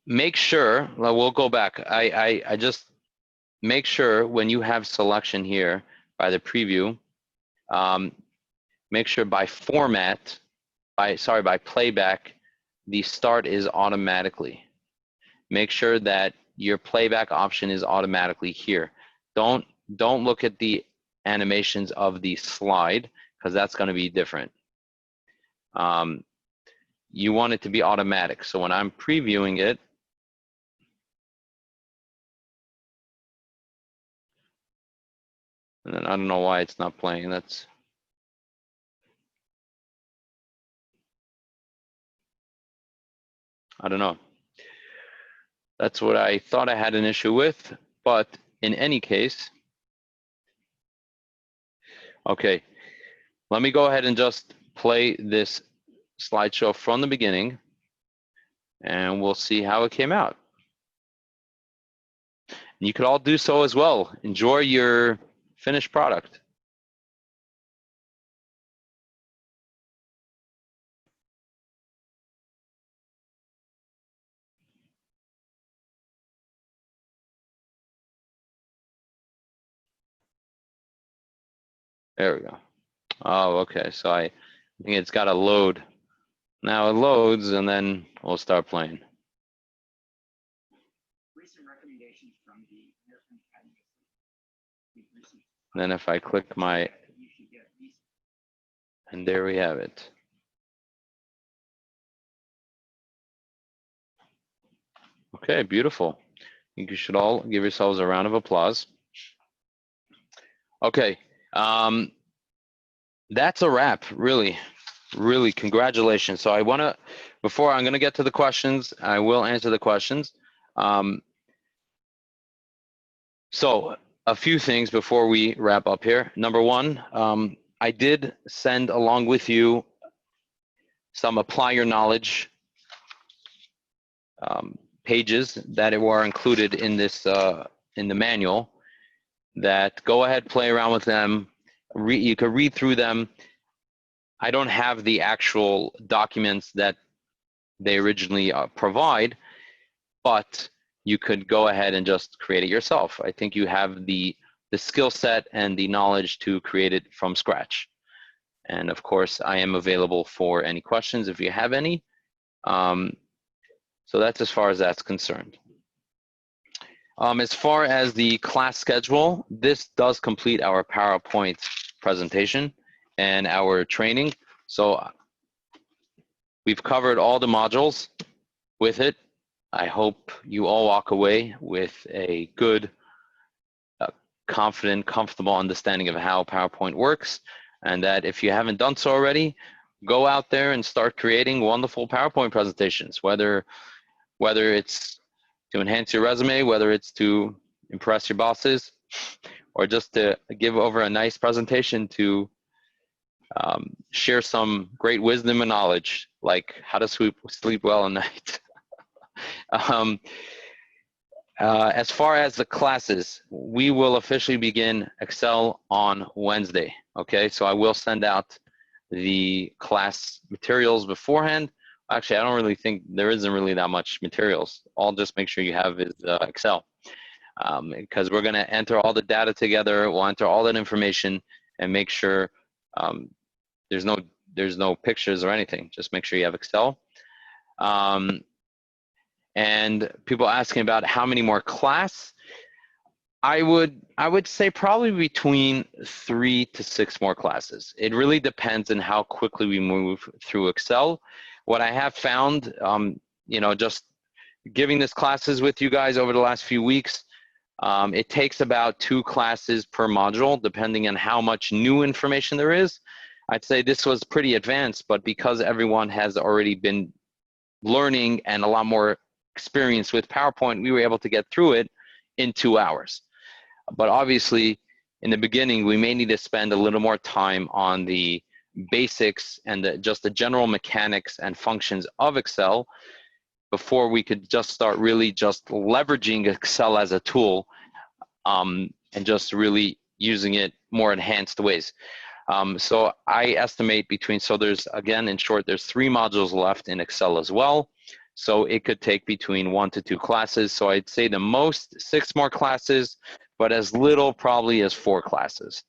Speaker 1: make sure, well, we'll go back. I just make sure when you have selection here by the preview, make sure by format, by playback, the start is automatically. Make sure that your playback option is automatically here. Don't look at the animations of the slide, because that's going to be different. You want it to be automatic. So when I'm previewing it, and then I don't know why it's not playing. I don't know. That's what I thought I had an issue with, but in any case, okay, let me go ahead and just play this slideshow from the beginning, and we'll see how it came out. And you could all do so as well. Enjoy your finished product. There we go. Oh, okay. So I think it's got to load. Now it loads, and then we'll start playing. And then if I click my, and there we have it. Okay, beautiful. I think you should all give yourselves a round of applause. Okay, that's a wrap, really, really, congratulations. So I wanna, before I'm gonna get to the questions, I will answer the questions. So a few things before we wrap up here. Number one, I did send along with you some apply your knowledge pages that were included in this in the manual. That go ahead, play around with them. You could read through them. I don't have the actual documents that they originally provide, but you could go ahead and just create it yourself. I think you have the skill set and the knowledge to create it from scratch. And of course, I am available for any questions if you have any. So that's as far as that's concerned. As far as the class schedule, this does complete our PowerPoint presentation and our training. So we've covered all the modules with it. I hope you all walk away with a good, confident, comfortable understanding of how PowerPoint works, and that if you haven't done so already, go out there and start creating wonderful PowerPoint presentations, whether it's to enhance your resume, whether it's to impress your bosses, or just to give over a nice presentation to share some great wisdom and knowledge, like how to sleep well at night. As far as the classes, we will officially begin Excel on Wednesday. Okay, so I will send out the class materials beforehand. Actually, I don't really think there isn't really that much materials. I'll just make sure you have is Excel, because we're going to enter all the data together. We'll enter all that information and make sure there's no pictures or anything. Just make sure you have Excel. And people asking about how many more class. I would say probably between 3 to 6 more classes. It really depends on how quickly we move through Excel. What I have found, just giving this classes with you guys over the last few weeks, it takes about 2 classes per module, depending on how much new information there is. I'd say this was pretty advanced, but because everyone has already been learning and a lot more experience with PowerPoint, we were able to get through it in 2 hours. But obviously, in the beginning, we may need to spend a little more time on the basics and just the general mechanics and functions of Excel before we could just start really just leveraging Excel as a tool, and just really using it more enhanced ways. So I estimate between, so there's, again, in short, there's 3 modules left in Excel as well. So it could take between 1 to 2 classes. So I'd say the most 6 more classes, but as little probably as 4 classes,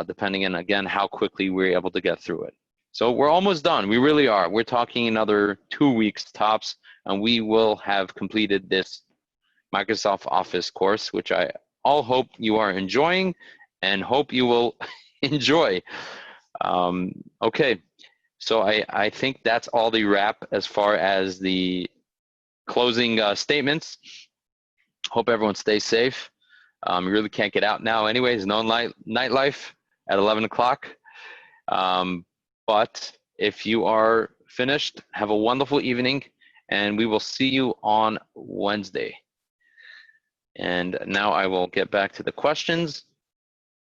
Speaker 1: depending on, again, how quickly we're able to get through it. So we're almost done. We really are. We're talking another 2 weeks tops, and we will have completed this Microsoft Office course, which I all hope you are enjoying and hope you will enjoy. Okay, so I think that's all the wrap as far as the closing statements. Hope everyone stays safe. You really can't get out now anyways, no nightlife at 11 o'clock. But if you are finished, have a wonderful evening, and we will see you on Wednesday. And now I will get back to the questions.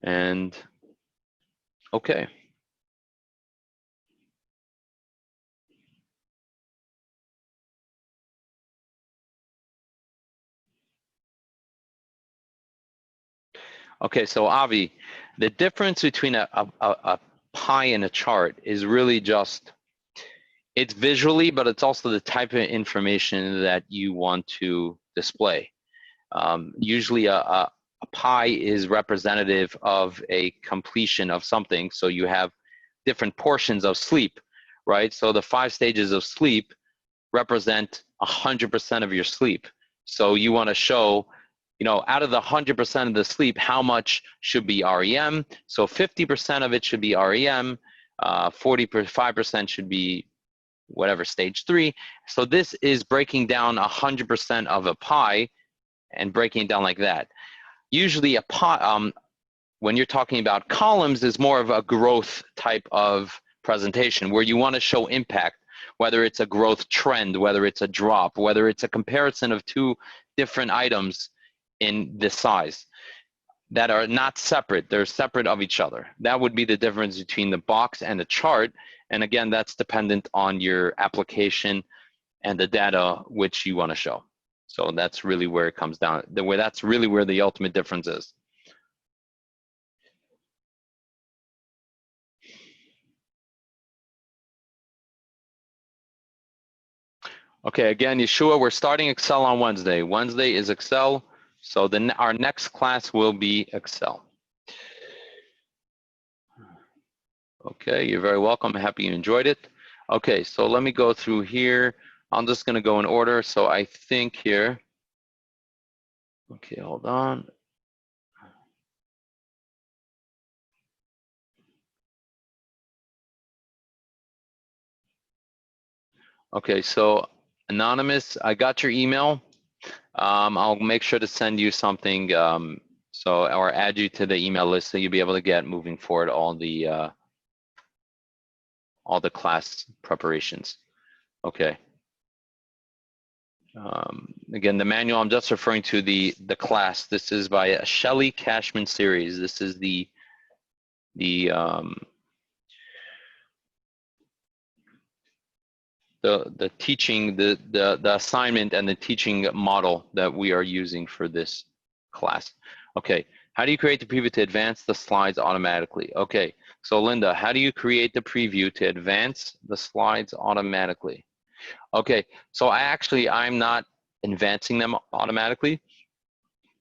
Speaker 1: And okay. Okay, so Avi, the difference between a pie and a chart is really just, it's visually, but it's also the type of information that you want to display. Usually a pie is representative of a completion of something. So you have different portions of sleep, right? So the 5 stages of sleep represent 100% of your sleep. So you want to show, you know, out of the 100% of the sleep, how much should be REM? So 50% of it should be REM, 45% should be whatever, stage 3. So this is breaking down 100% of a pie and breaking it down like that. Usually a pie, when you're talking about columns, is more of a growth type of presentation where you want to show impact, whether it's a growth trend, whether it's a drop, whether it's a comparison of 2 different items in this size that are not separate, they're separate of each other. That would be the difference between the box and the chart. And again, that's dependent on your application and the data which you want to show. So that's really where it comes down, that's really where the ultimate difference is. Okay, again, Yeshua, we're starting Excel on Wednesday. Wednesday is Excel, so then our next class will be Excel. Okay, you're very welcome. Happy you enjoyed it. Okay, so let me go through here. I'm just going to go in order. So I think here, okay, hold on. Okay, so Anonymous, I got your email. I'll make sure to send you something, or add you to the email list so you'll be able to get moving forward all the class preparations. Okay. Again, the manual, I'm just referring to the class. This is by Shelley Cashman series. This is the teaching, the assignment and the teaching model that we are using for this class. Okay, how do you create the preview to advance the slides automatically? Okay, so Linda, how do you create the preview to advance the slides automatically? Okay, so I'm not advancing them automatically.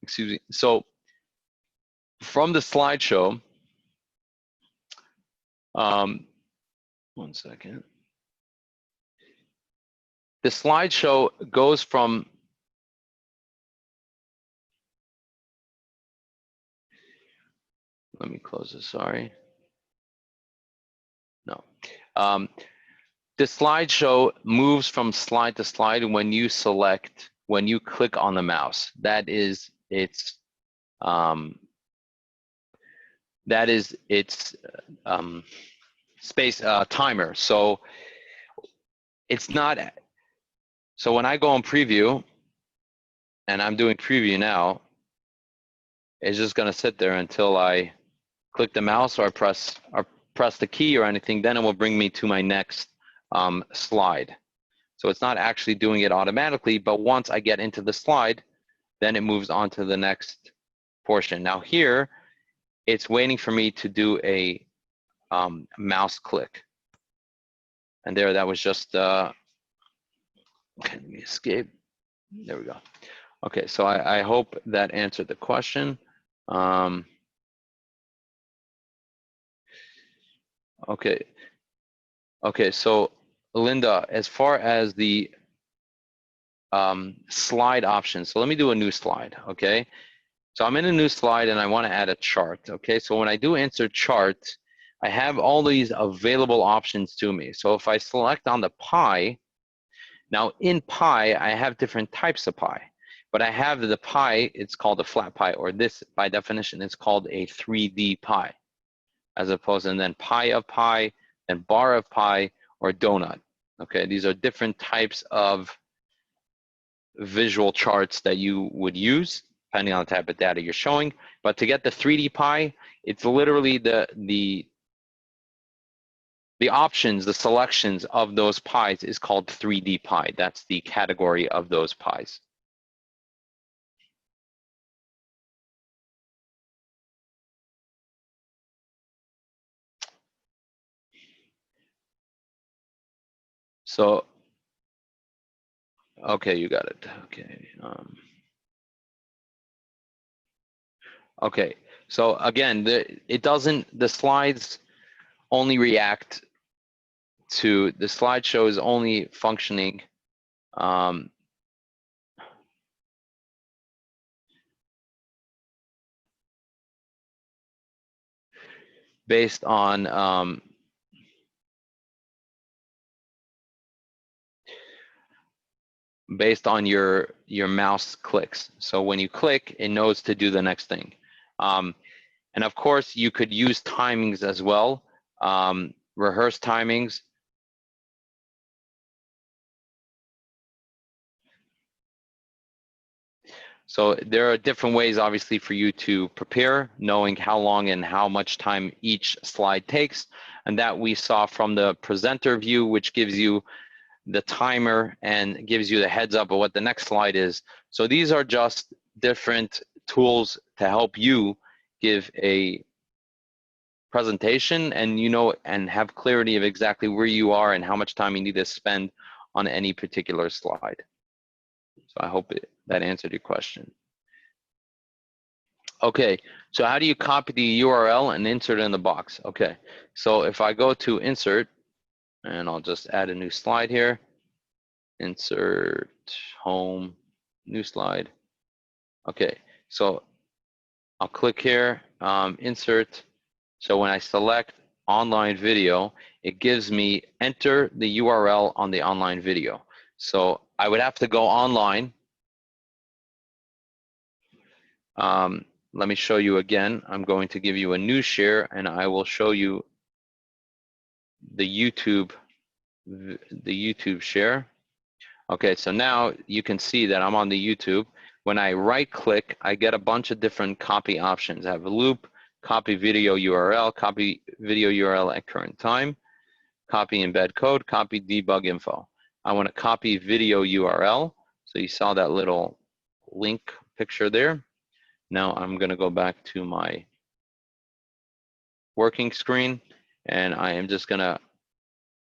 Speaker 1: Excuse me. So from the slideshow, one second. The slideshow goes from, let me close this, sorry. No. The slideshow moves from slide to slide when you click on the mouse. That is its space timer. So it's not, so when I go on preview, and I'm doing preview now, it's just gonna sit there until I click the mouse or press the key or anything, then it will bring me to my next slide. So it's not actually doing it automatically, but once I get into the slide, then it moves on to the next portion. Now here, it's waiting for me to do a mouse click. And there, that was just, okay, let me escape. There we go. Okay, so I hope that answered the question. Okay, so Linda, as far as the slide options, so let me do a new slide, okay? So I'm in a new slide and I want to add a chart, okay? So when I do insert chart, I have all these available options to me. So if I select on the pie, now in pie, I have different types of pie, but I have the pie, it's called a flat pie, or this by definition is called a 3D pie, as opposed to then pie of pie, and bar of pie, or donut, okay? These are different types of visual charts that you would use depending on the type of data you're showing. But to get the 3D pie, it's literally the options, the selections of those pies is called 3D pie. That's the category of those pies. So, okay, you got it. Okay. Okay. So again, the slides only react to, the slideshow is only functioning based on your mouse clicks. So when you click, it knows to do the next thing. And of course, you could use timings as well, rehearse timings. So there are different ways, obviously, for you to prepare, knowing how long and how much time each slide takes. And that we saw from the presenter view, which gives you the timer and gives you the heads up of what the next slide is. So these are just different tools to help you give a presentation and and have clarity of exactly where you are and how much time you need to spend on any particular slide. So I hope that answered your question. Okay, so how do you copy the URL and insert it in the box? Okay, so if I go to insert, and I'll just add a new slide here, insert, home, new slide. Okay, so I'll click here, insert. So when I select online video, it gives me enter the URL on the online video. So I would have to go online. Let me show you again. I'm going to give you a new share and I will show you the YouTube share. Okay, so now you can see that I'm on the YouTube. When I right click, I get a bunch of different copy options. I have a loop, copy video URL, copy video URL at current time, copy embed code, copy debug info. I want to copy video URL. So you saw that little link picture there. Now I'm going to go back to my working screen and I am just going to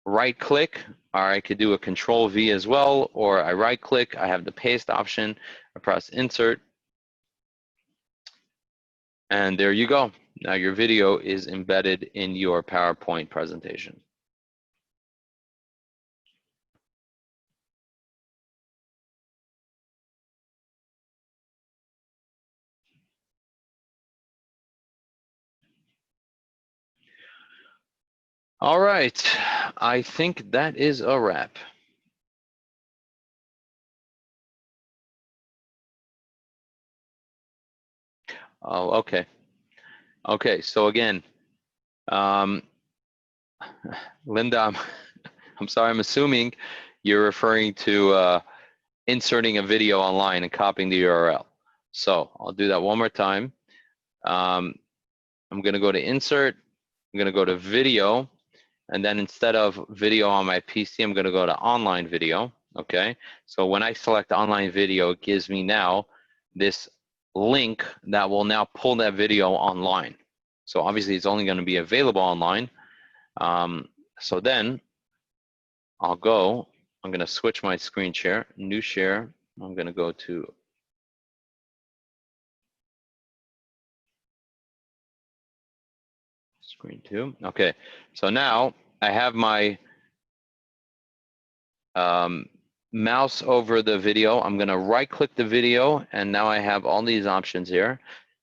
Speaker 1: right click, or I could do a control V as well, or I right click, I have the paste option, I press insert, and there you go. Now your video is embedded in your PowerPoint presentation. All right, I think that is a wrap. Oh, okay. Okay, so again, Linda, I'm sorry, I'm assuming you're referring to inserting a video online and copying the URL. So I'll do that one more time. I'm going to go to insert, I'm going to go to video, and then instead of video on my PC, I'm going to go to online video. Okay, so when I select online video, it gives me now this link that will now pull that video online. So obviously it's only going to be available online. So then I'm going to switch my screen share, new share. I'm going to go to screen 2. Okay, so now I have my mouse over the video. I'm going to right click the video, and now I have all these options here.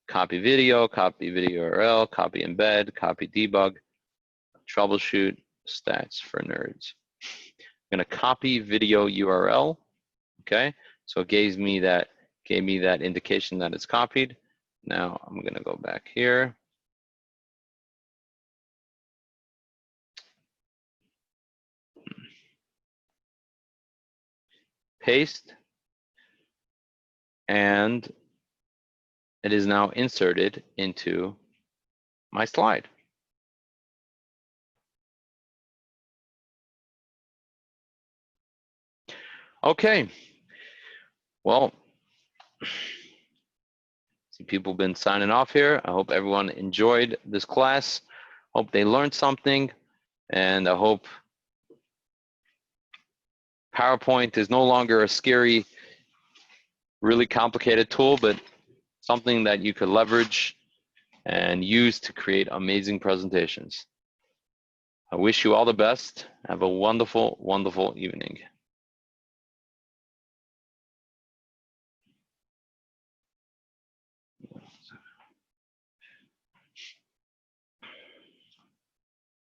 Speaker 1: Copy video URL, copy embed, copy debug, troubleshoot, stats for nerds. I'm going to copy video URL. Okay, so it gave me that indication that it's copied. Now I'm going to go back here. Paste, and it is now inserted into my slide. Okay, well, see people have been signing off here. I hope everyone enjoyed this class. Hope they learned something, and I hope PowerPoint is no longer a scary, really complicated tool, but something that you could leverage and use to create amazing presentations. I wish you all the best. Have a wonderful, wonderful evening.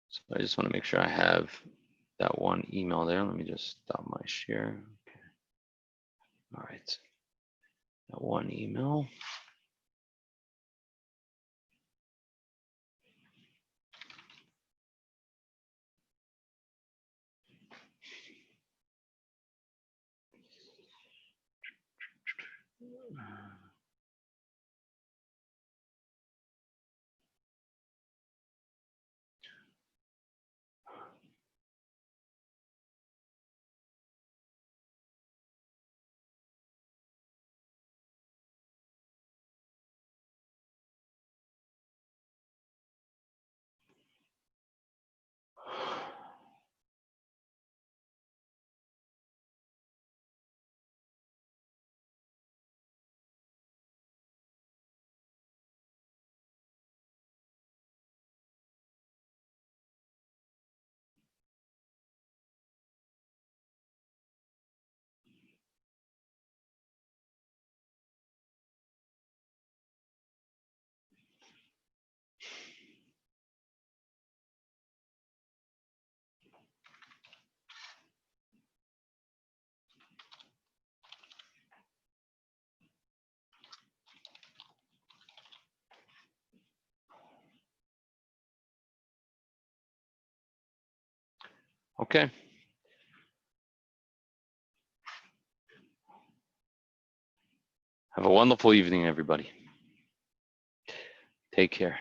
Speaker 1: So I just want to make sure I have that one email there. Let me just stop my share. Okay. All right. That one email. Okay. Have a wonderful evening, everybody. Take care.